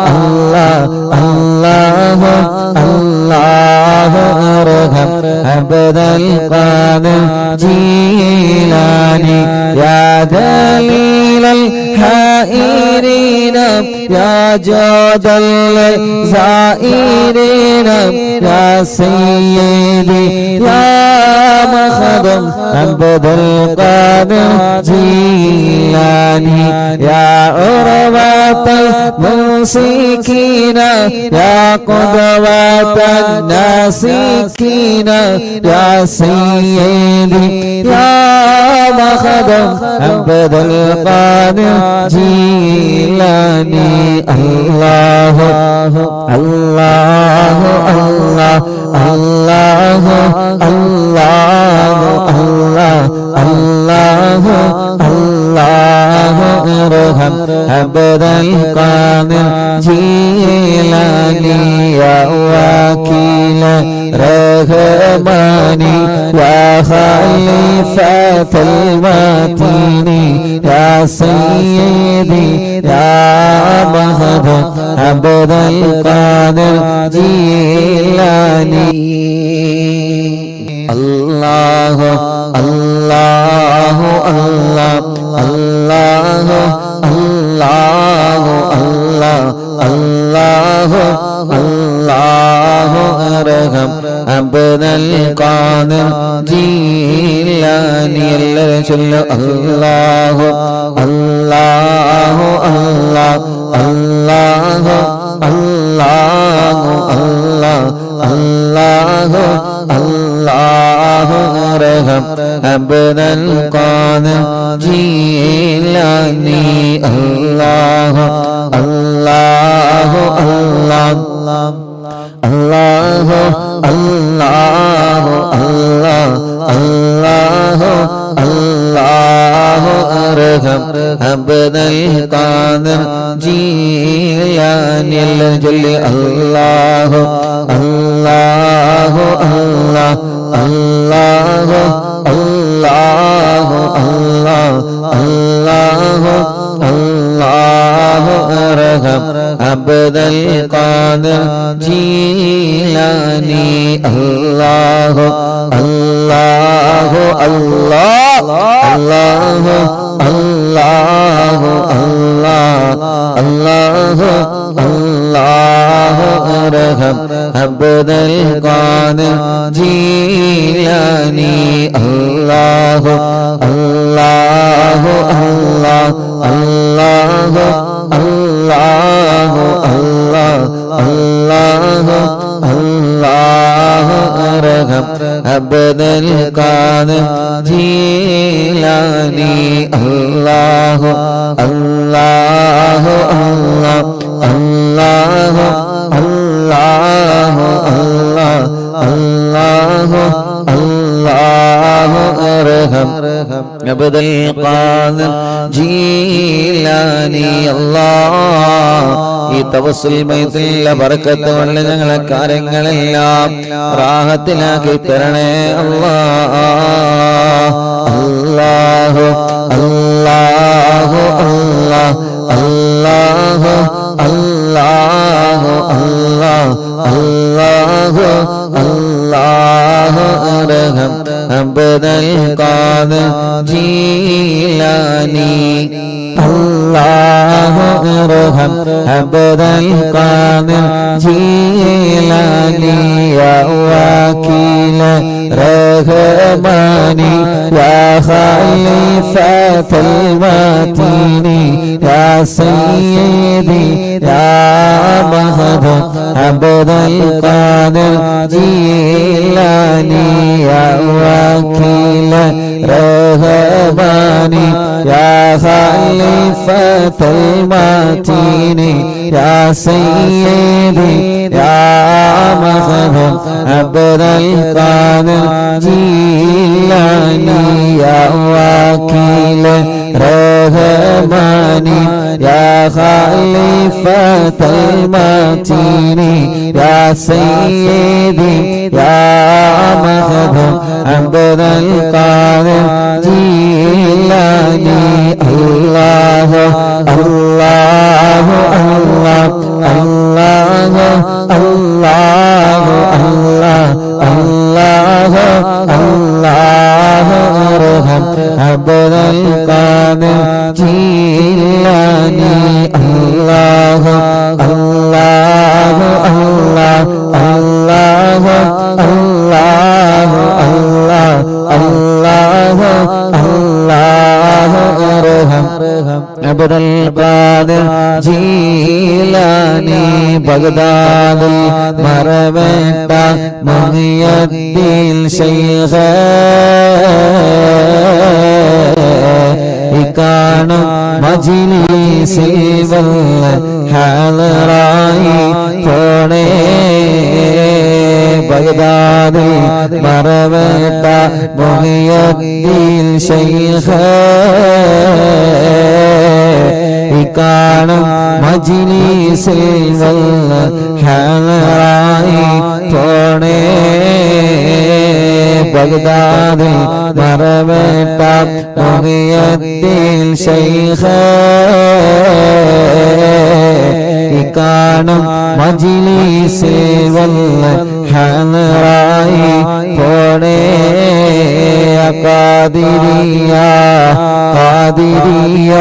الله الله الله ارحم عبد القادر جيلاني يا دليل الحائرين يا جود الزائرين يا سيدي يا مخدوم عبد القادر جيلاني يا عروة الممسكين يا قدوة الناسكين يا سيدي يا مخدوم عبد القادر جيلاني الله الله الله الله الله الله الله الله ارحم عبد القادر جيلاني يا وكيل رحماني يا خليفة المتين يا سيدي يا مهدي عبد القادر جيلاني الله الله الله الله الله الله الله الله ارحم عبد القادر جيلاني الله الله الله الله الله الله الله الله ارحم عبد القادر جيلاني الله الله الله الله الله الله الله الله ارحم عبد القادر جيلاني الله الله الله الله الله الله الله الله ارحم عبد القادر جيلاني الله الله الله الله الله الله الله ارحم عبد القادر جيلاني الله الله الله الله الله الله الله الله ارحم عبد القادر جيلاني الله الله الله الله الله الله الله الله ارحم عبد القادر جيلاني الله ഈ തവസ്സുൽ മൈത്തിലെ ബർക്കത്ത് കൊണ്ട് ഞങ്ങളെ കാര്യങ്ങളെല്ലാം റാഹത്തിലാക്കി തരണേ അല്ലാഹ് അല്ലാഹു അല്ലാഹു അല്ലാഹ് അല്ലാഹു അല്ലാഹു അല്ലാഹ് അല്ലാഹു അല്ലാഹു അർഹം അബ്ദൽ ഖാദിർ ജീലാനി അല്ലാഹു അർഹം അബ്ദൽ ഖാദിർ ജീലാനി യാ വകീല റഹ്മാനി യാ ഖലീഫത്തുൽ മതീനി യാ സയ്യിദി യാ മഹദ് അബ്ദൽ ഖാദിർ ജീലാനി യാ വകീല റഹ്മാനി യാ ഖലീഫത്തുൽ മതീനി യാ സയ്യിദി യാ മഹദ് അബ്ദൽ ഖാദിർ ജീലാനി യാ വകീല റഹ്മാനി യാ ഖലീഫത്തുൽ മതീനി യാ സയ്യിദി യാ മഹദ് അബ്ദൽ ഖാദിർ ജീലാനി അല്ലാഹു അല്ലാഹു അല്ലാഹു അല്ലാഹു അല്ലാഹു അല്ലാഹു അല്ലാഹു അർഹം അബ്ദൽ ഖാദിർ ജീലാനി അല്ലാഹു അല്ലാഹു അല്ലാഹു അല്ലാഹു അല്ലാഹു അല്ലാഹു അല്ലാഹു അർഹം അബ്ദൽ ഖാദിർ ജീലാനി ബഗ്ദാദിൽ മറവേട്ട മുഹിയുദ്ദീൻ ശൈഖ് ഇക്കാണും മജ്ലിസിൽ വല്ല ഹാളറായി പോണേ ബഗ്ദാദിൽ മറവേട്ട മുഹിയുദ്ദീൻ ശൈഖ് കാണും മജ്‌ലിസിൽ വന്ന് ഹാളായി പോണേ ബഗ്ദാദിൽ മറവേട്ട മുഹിയദ്ദീൻ ശൈഖ് കാണും മജ്‌ലിസിൽ വന്ന് ഹാളായി പോണേ Qadiriya Qadiriya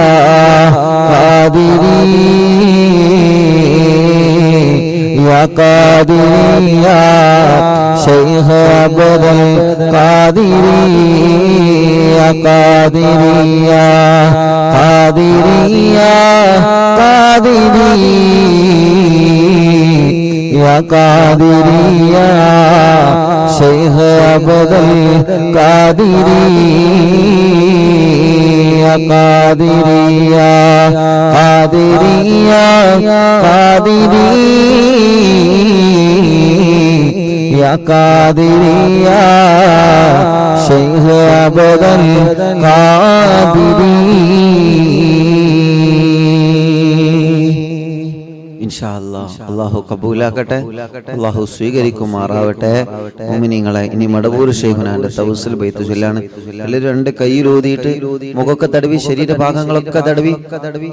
Qadiriya Qadiriya Sheikh Abdul Qadiriya Qadiriya Qadiriya Qadiriya Qadiriya Sheikh Abdul Qadiriya Qadiriya Qadiriya Qadiriya Qadiriya Sheikh Abdul Qadiri ഇൻഷാ അല്ലാഹ് അല്ലാഹു കബൂലാക്കട്ടെ അല്ലാഹു സ്വീകരിക്കുമാറാവട്ടെ മുഅ്മിനീങ്ങളെ ഇനി മടവൂർ ശൈഖുനാന്റെ തവസ്സുൽ ബൈത്ത് ചൊല്ലാണ് എല്ലാവരും രണ്ട് കൈയിലൂതിയിട്ട് മുഖമൊക്കെ തടവി ശരീരഭാഗങ്ങളൊക്കെ തടവി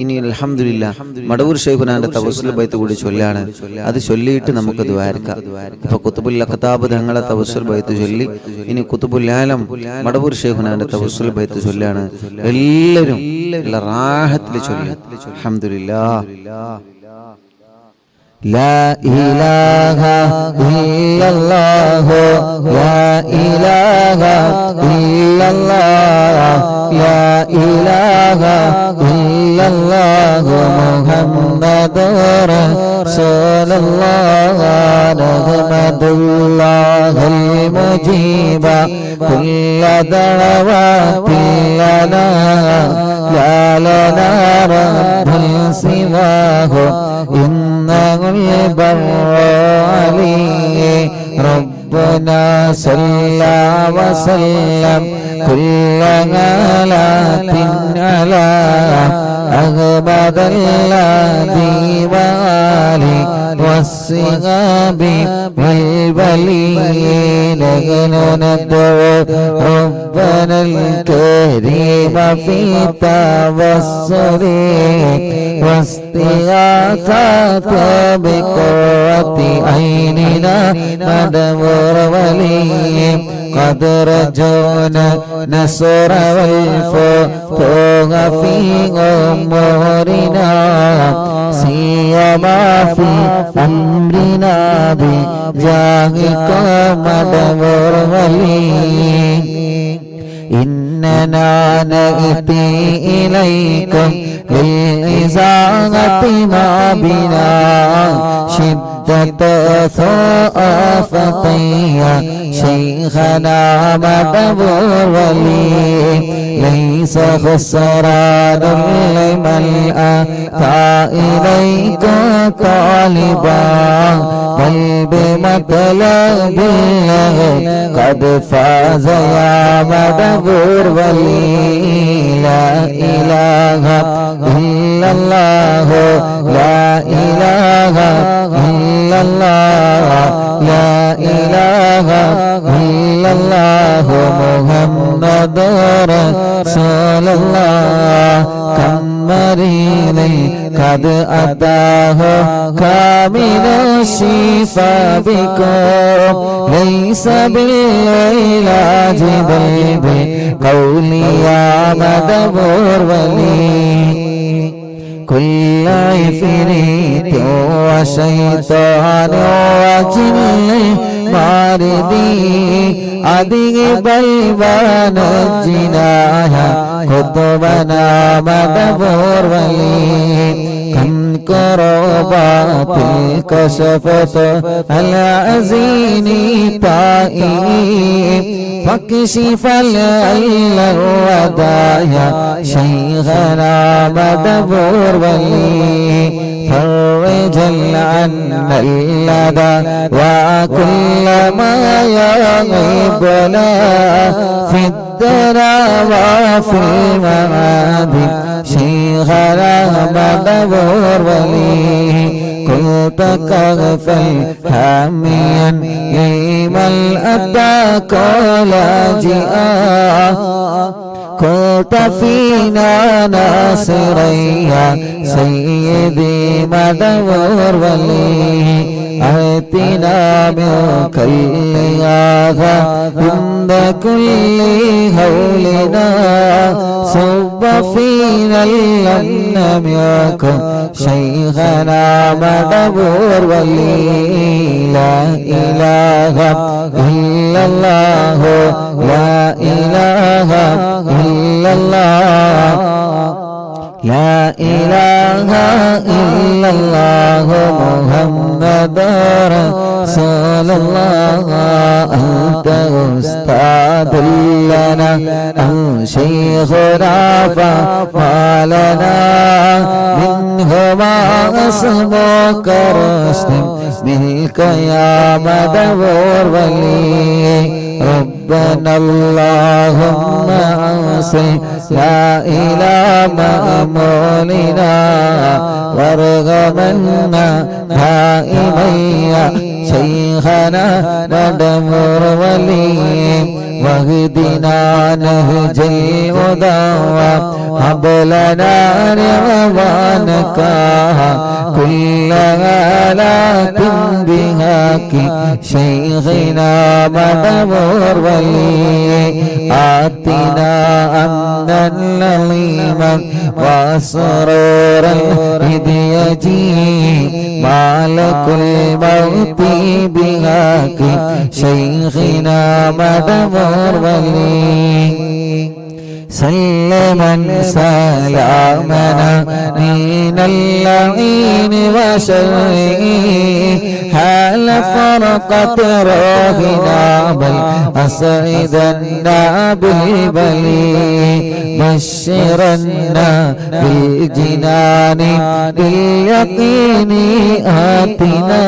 ഇനി അൽഹംദുലില്ലാഹ് മടവൂർ ശൈഖുനാന്റെ തവസ്സുൽ ബൈത്ത് കൂടി ചൊല്ലാണ് അത് ചൊല്ലിയിട്ട് നമുക്ക് ദുആർക്കാം ഇപ്പൊ ഖുതുബുൽ അഖ്താബ് തങ്ങളെ തവസ്സുൽ ബൈത്ത് ചൊല്ലി ഇനി ഖുതുബുൽ ആലം മടവൂർ ശൈഖുനാന്റെ തവസ്സുൽ ബൈത്ത് ചൊല്ലാണ് എല്ലാവരും എല്ലാ റാഹത്തിൽ ചൊല്ലി അൽഹംദുലില്ലാഹ് لا إله إلا الله لا إله إلا الله لا إله إلا الله محمد رسول الله نحمد الله المجيب كل دعوات لنا لا لنا رب سواه إنه البر عليه ربنا صلى وسلم كل غلات على أغبد الذي وآله والصحاب والولين ندعو ربنا الكريم في توسله واستغاثة بقوة عيننا مدبر ولي قد رجونا نصر والفتوح في أمورنا سيما في أمرنا بجاهكم مدبر ولي إننا نأتي إليكم للإزاغة ما بنا شدة ثقافتي شيخنا مدبور ولي ليس خسران لمن أتى إليك طالبا بل بمطلب الله قد فاز يا مدبور ولي لا إله إلا الله لا إله إلا الله لا إله إلا الله محمد رسول الله كم مريض قد أتاه كامل الشفاء بكم ليس بالعلاج بل بقول يا مدبور ولي كل عفريت وشيطان وجن ماردي أدي بلبان الجناح قطبنا مدبور ولي كم كربات الكشفت العزين طائب فاكشف الودايا شيخنا مدبور ولي فرج عنا اللدى وكل ما يغيبنا في وفي المعادي شيخنا مدبور ولي كنت كغفا حاميا لمن أتاك لاجئا كنت فينا ناصريا سيدي مدبور ولي آتنا منك الإغاثة عند كل هولنا صب فينا الأمن يكن شيخنا مدبور ولي لا إله إلا الله لا إله إلا الله لا إله إلا الله محمد رسول الله أنت أستاذ لنا أو شيخنا فما لنا منهما اسمك رشد منك يا مدبور ولي ربنا اللهم أوصل لا إله مأمولنا وارغمنا دائميا شيخنا مدبور ولي واهدنا نهج الهدى هب لنا رضوانك كل آلات بهاك شيخنا مدبور ولي آتنا أمنا لظيما وسرورا إذ يجيء مالك الموت بهاك شيخنا مدبور ولي سلما سلامنا من اللعين وشره حال فرقة روحنا بل أسعدنا بالبلي بشرنا بالجنان باليقين آتنا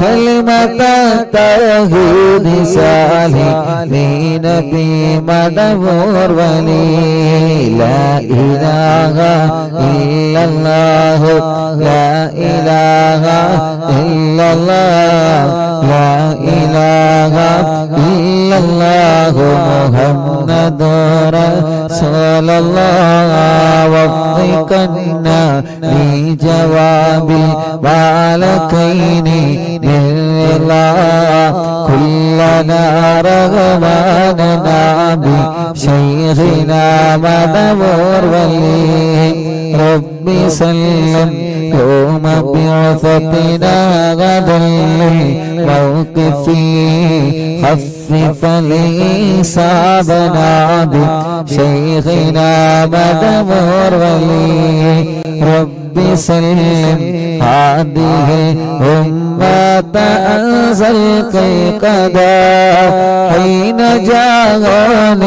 كلمة التوحيد سالمين بمدبور ولي لا إله إلا الله لا إله إلا الله لا إله إلا الله محمد رسول الله وفقنا لجواب الملكين بالله كلنا رغباننا بشيخنا مدبور ولي ربي سلم يوم بعثتنا غدا للموقف خفف لإصابنا بشيخنا مدبور ولي ربي سلم هذه الأمة أنزل كالقضاء حين جاء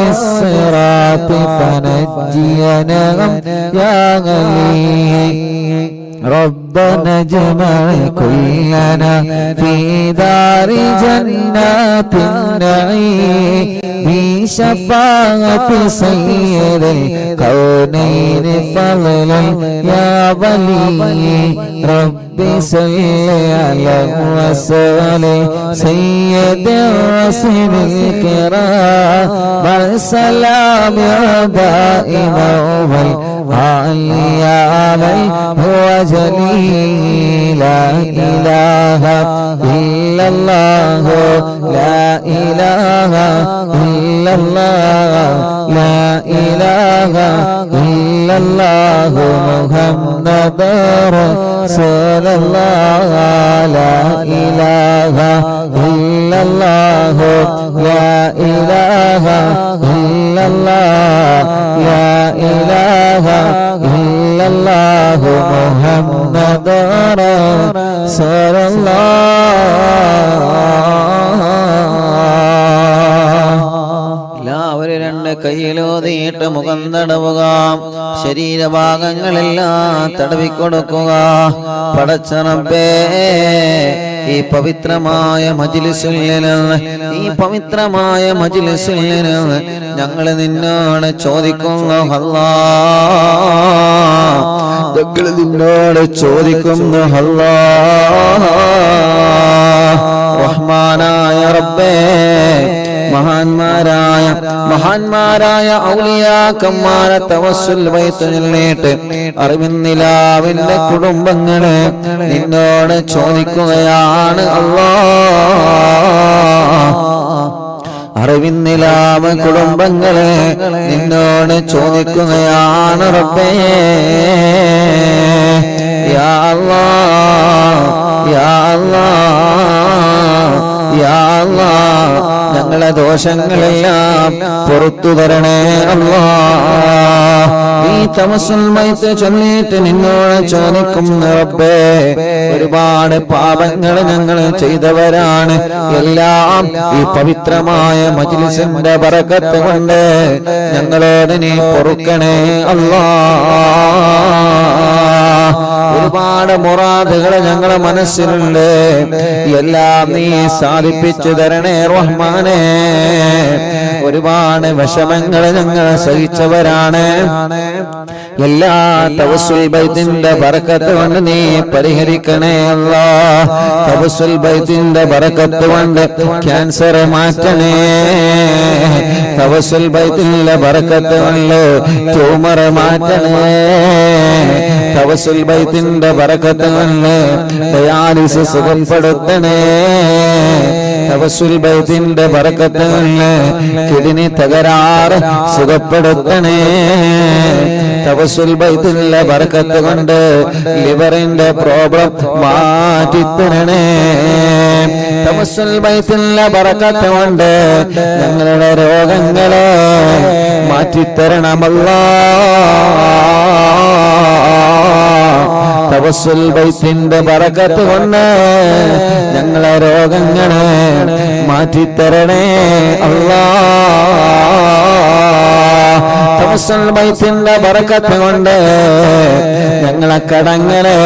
الصراط فنجينا يا غلي ربنا اجمع كلنا في دار جنات النعيم بشفاعة سيد الكونين فضلا يا ولي ربي صل على وسلم سيد الرسل الكرام والسلام دائما والعلي عليه هو جليل لا إله إلا الله لا إله إلا الله لا إله إلا الله محمد رسول الله لا إله إلا الله لا إله إلا الله لا إله إلا الله محمد رسول എല്ലാവരും കയ്യിലോതിയിട്ട് മുഖം തടവുക, ശരീരഭാഗങ്ങളെല്ലാം തടവിക്കൊടുക്കുക. പടച്ച റബ്ബേ, ഈ പവിത്രമായ മജ്ലിസിൽ നിന്ന് ഞങ്ങൾ നിന്നോട് ചോദിക്കുന്നു റഹ്മാനായ റബ്ബേ, മഹാന്മാരായ ഔലിയാക്കന്മാരെ തവസ്സുൽ ബൈത്ത് ചൊല്ലിയിട്ട് അറിവിന്നിലാവിന്റെ കുടുംബങ്ങളെ നിന്നോട് ചോദിക്കുകയാണ് അല്ലാഹ്. അറിവിന്നിലാവ് കുടുംബങ്ങളെ നിന്നോട് ചോദിക്കുകയാണ് റബ്ബേ. യാ അല്ലാഹ്, യാ അല്ലാഹ്, യാ അല്ലാഹ്, ഞങ്ങളെ ദോഷങ്ങളെല്ലാം പുറത്തു തരണേ അല്ലാഹ്. ഈ തവസ്സുൽ ബൈത്ത് ചൊല്ലിയിട്ട് നിന്നോട് ചോദിക്കുന്ന റബ്ബേ, ഒരുപാട് പാപങ്ങൾ ഞങ്ങൾ ചെയ്തവരാണ്. എല്ലാം ഈ പവിത്രമായ മജ്ലിസിന്റെ ബറക്കത്ത് കൊണ്ട് ഞങ്ങളോട് നീ പൊറുക്കണേ അല്ലാഹ്. ഒരുപാട് മുറാദുകൾ ഞങ്ങളെ മനസ്സിലുണ്ട്, എല്ലാം നീ സാധിപ്പിച്ചു തരണേ റഹ്മാനേ. ഒരുപാട് വിഷമങ്ങൾ ഞങ്ങൾ സഹിച്ചവരാണ്, എല്ലാ തവസ്സുൽ ബൈത്തിന്റെ ബറക്കത്ത് കൊണ്ട് നീ പരിഹരിക്കണേ അല്ലാഹ്. തവസ്സുൽ ബൈത്തിന്റെ ബറക്കത്ത് കൊണ്ട് ക്യാൻസർ മാറ്റണേ, തവസ്സുൽ ബൈത്തിന്റെ ബറക്കത്ത് കൊണ്ട് ട്യൂമർ മാറ്റണേ, തവസ്സുൽ ബൈത്തിന്റെ ബറക്കത്ത് കൊണ്ട് ഡയാലിസിസ് സുഖപ്പെടുത്തണേ, തവസ്സുൽ ബൈത്തിന്റെ ബറക്കത്ത് കൊണ്ട് കിഡ്നി തകരാറ് സുഖപ്പെടുത്തണേ, തവസ്സുൽ ബൈത്തിന്റെ ബറക്കത്ത് കൊണ്ട് ലിവറിന്റെ പ്രോബ്ലം മാറ്റിത്തരണേ, തവസ്സുൽ ബൈത്തിന്റെ ബറക്കത്ത് കൊണ്ട് ഞങ്ങളുടെ രോഗങ്ങളെ മാറ്റിത്തരണമല്ലാഹ്. തവസ്സുൽ ബൈത്തിന്റെ ബറക്കത്ത് കൊണ്ട് ഞങ്ങളെ രോഗങ്ങളെ മാറ്റിത്തരണേ അല്ലാഹ്. തവസ്സുൽ ബൈത്തിന്റെ ബറക്കത്ത് കൊണ്ട് ഞങ്ങളെ കടങ്ങളെ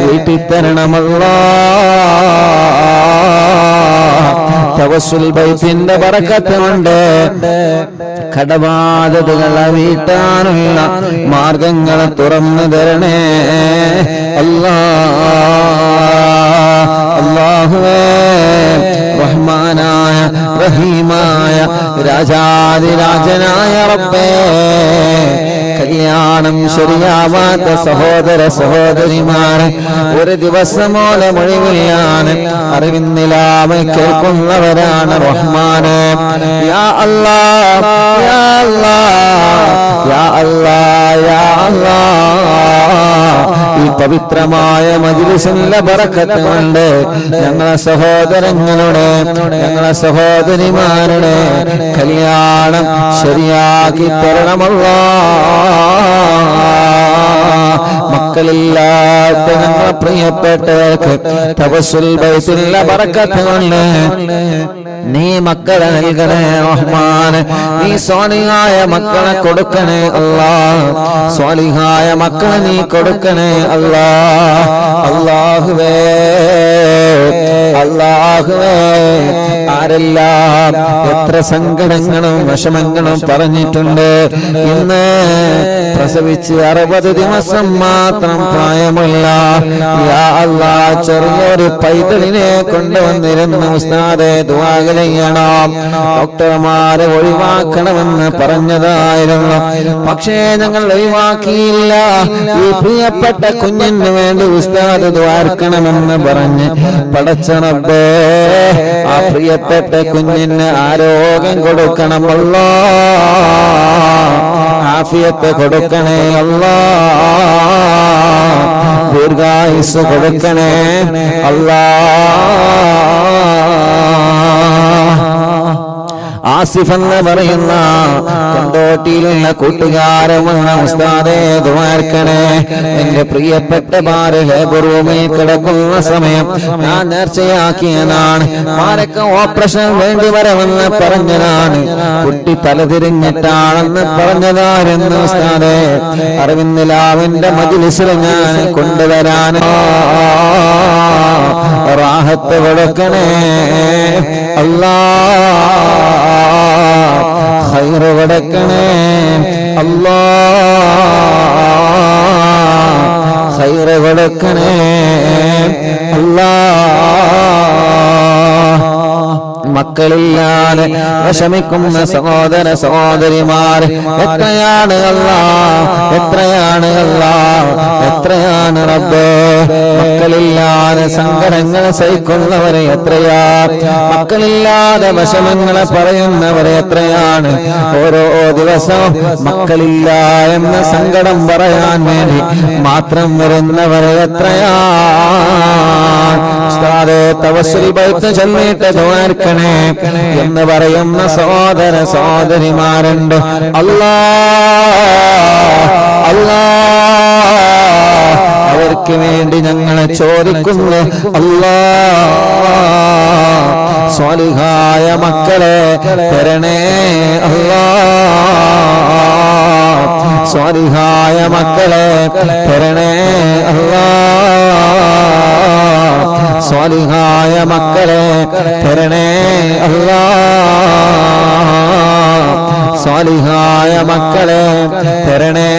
വീട്ടിത്തരണമല്ലാഹ്. തവസ്സുൽ ബൈത്തിന്റെ ബറക്കത്ത് കൊണ്ട് കടബാധ്യതകളെ വീട്ടാനുള്ള മാർഗങ്ങളെ തുറന്നു തരണേ അല്ലാഹ്. അല്ലാഹുവേ, റഹ്മാനായ റഹീമായ രാജാതിരാജനായ റബ്ബേ, കല്യാണം ശരിയാവാത്ത സഹോദര സഹോദരിമാരെ ഒരു ദിവസമോലെ മൊഴിവില്ലാണ് അറിവിന്നിലാവ് കേൾക്കുന്നവരാണ് റഹ്മാനെ. യാ അല്ലാഹ്, യാ അല്ലാഹ്, യാ അല്ലാഹ്, യാ അല്ലാഹ്, ഈ പവിത്രമായ മജ്ലിസിന്റെ ബറക്കത്ത് കൊണ്ട് ഞങ്ങളെ സഹോദരങ്ങളുടെ ഞങ്ങളെ സഹോദരിമാരുടെ കല്യാണം ശരിയാക്കി തരണമല്ലാഹ്. മക്കളില്ലാത്ത ഞങ്ങളെ പ്രിയപ്പെട്ടവർക്ക് തവസ്സുൽ ബൈത്തിന്റെ ബറക്കത്ത് കൊണ്ട് നീ മക്കളെ നൽകണേ റഹ്മാനെ. നീ സ്വാലിഹായ മക്കളെ കൊടുക്കണേ അല്ലാഹ്, സ്വാലിഹായ മക്കളെ നീ കൊടുക്കണേ അല്ലാഹ്. അല്ലാഹുവേ, അല്ലാഹുവേ, ആരെല്ലാം എത്ര സങ്കടങ്ങളും വിഷമങ്ങളും പറഞ്ഞിട്ടുണ്ട്. ഇന്ന് പ്രസവിച്ച് 60 ദിവസം മാത്രം പ്രായമുള്ള യാ അല്ലാഹ് ചെറിയൊരു പൈതലിനെ കൊണ്ടുവന്നിരുന്ന ഉസ്താദെ ദുആ ചെയ്യണം, ഡോക്ടർമാരെ ഒഴിവാക്കണമെന്ന് പറഞ്ഞതായിരുന്നു. പക്ഷേ ഞങ്ങൾ ഒഴിവാക്കിയില്ല. ഈ പ്രിയപ്പെട്ട കുഞ്ഞിന് വേണ്ടി ഉസ്താദ് ദ്വാർക്കണമെന്ന് പറഞ്ഞ് പടച്ച റബ്ബേ, ആ പ്രിയപ്പെട്ട കുഞ്ഞിന് ആരോഗ്യം കൊടുക്കണം അല്ലാഹ്, ആഫിയത്ത് കൊടുക്കണേ അല്ലാഹ്, ദീർഘായുസ് കൊടുക്കണേ അല്ലാഹ്. ആസിഫ് എന്ന് പറയുന്ന കൊണ്ടോട്ടിയിലുള്ള കൂട്ടുകാരൻ വന്ന ഉസ്താദേ ദ്വാർക്കണേ, എന്റെ പ്രിയപ്പെട്ട ഭാര്യ ലേബർ റൂമിൽ കിടക്കുന്ന സമയം ഞാൻ നേർച്ചയാക്കിയതാണ്, മാരക്ക് ഓപ്പറേഷൻ വേണ്ടി വരമെന്ന് പറഞ്ഞതാണ്, കുട്ടി തലതിരിഞ്ഞിട്ടാണെന്ന് പറഞ്ഞതായിരുന്നു ഉസ്താദേ. അറിവിന്നിലാവിന്റെ മജ്ലിസിൽ ഞാൻ കൊണ്ടുവരാൻ റാഹ റാഹത്ത് കൊടുക്കണേ അല്ലാ, ഖൈറ് കൊടുക്കണേ അല്ലാ, ഖൈറ് കൊടുക്കണേ അല്ലാ. മക്കളില്ലാതെ വിഷമിക്കുന്ന സഹോദര സഹോദരിമാർ എത്രയാണ് അല്ലാ, എത്രയാണ് അല്ലാ, എത്രയാണ് റബ്ബേ. മക്കളില്ലാതെ സങ്കടങ്ങൾ സഹിക്കുന്നവരെ എത്രയാ, മക്കളില്ലാതെ വിഷമങ്ങളെ പറയുന്നവരെ എത്രയാണ്. ഓരോ ദിവസവും മക്കളില്ല എന്ന സങ്കടം പറയാൻ വേണ്ടി മാത്രം വരുന്നവരെ എത്രയാ. തവസ്സുൽ ബൈത്ത് ചൊല്ലിയിട്ട് ദുആർക്കണേ എന്ന് പറയുന്ന സഹോദര സഹോദരിമാരുണ്ട്. അല്ലാ അല്ലാ, അവർക്ക് വേണ്ടി ഞങ്ങളെ ചോദിക്കുന്നു അല്ലാ. സ്വാലിഹായ മക്കളെ തരണേ അല്ലാ, സ്വാലിഹായ മക്കളെ തരണേ അല്ലാ, സ്വാലിഹായ മക്കളെ തരണേ അല്ലാ, സ്വാലിഹായ മക്കളെ തരണേ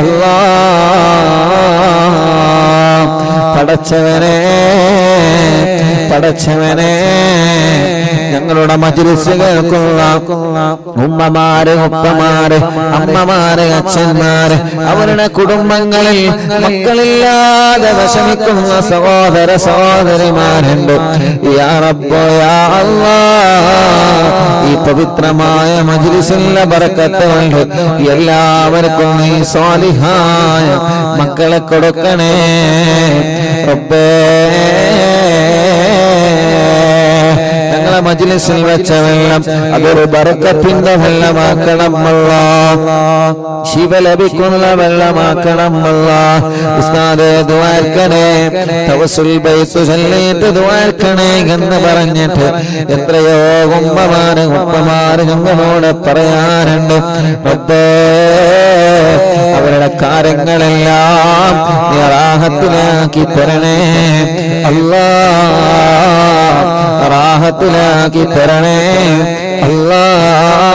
അല്ലാ. പടച്ചവനെ പടച്ചവനെ, ഞങ്ങളുടെ മജ്‌ലിസ് കേൾക്കുന്ന ഉമ്മമാര്, ഉപ്പമാര്, അമ്മമാര്, അച്ഛന്മാര്, അവരുടെ കുടുംബങ്ങളിൽ മക്കളില്ലാതെ വിഷമിക്കുന്ന സഹോദര സഹോദരിമാരുണ്ട്. യാ റബ്ബ് യാ അല്ലാഹ്, ഈ പവിത്രമായ മജ്‌ലിസിലെ ബറക്കത്ത് കൊണ്ട് എല്ലാവർക്കും നീ സ്വാലിഹായ മക്കളെ കൊടുക്കണേ റബ്ബേ. ഞങ്ങളെ മജ്‌ലിസിൽ വെച്ച വെള്ളം അതൊരു ബറക്കത്തിന്റെ വെള്ളമാക്കണം അല്ലാഹ്, ശിവ ലഭിക്കുന്ന വെള്ളമാക്കണം അല്ലാഹ്. ഉസ്താദേ ദുആർക്കണേ, തവസ്സുൽ ബൈത്ത് ചൊല്ലിയിട്ട് ദുആർക്കണേ എന്ന് പറഞ്ഞിട്ട് എത്രയോ ഉമ്മമാര് ഉപ്പമാര് ഞങ്ങളോട് പറയാറുണ്ട്. റബ്ബേ, അവരുടെ കാര്യങ്ങളെല്ലാം നീ റാഹത്തിലാക്കി തരണേ അല്ലാഹ്, റാഹത്തിലാക്കി തരണേ അല്ലാഹ്.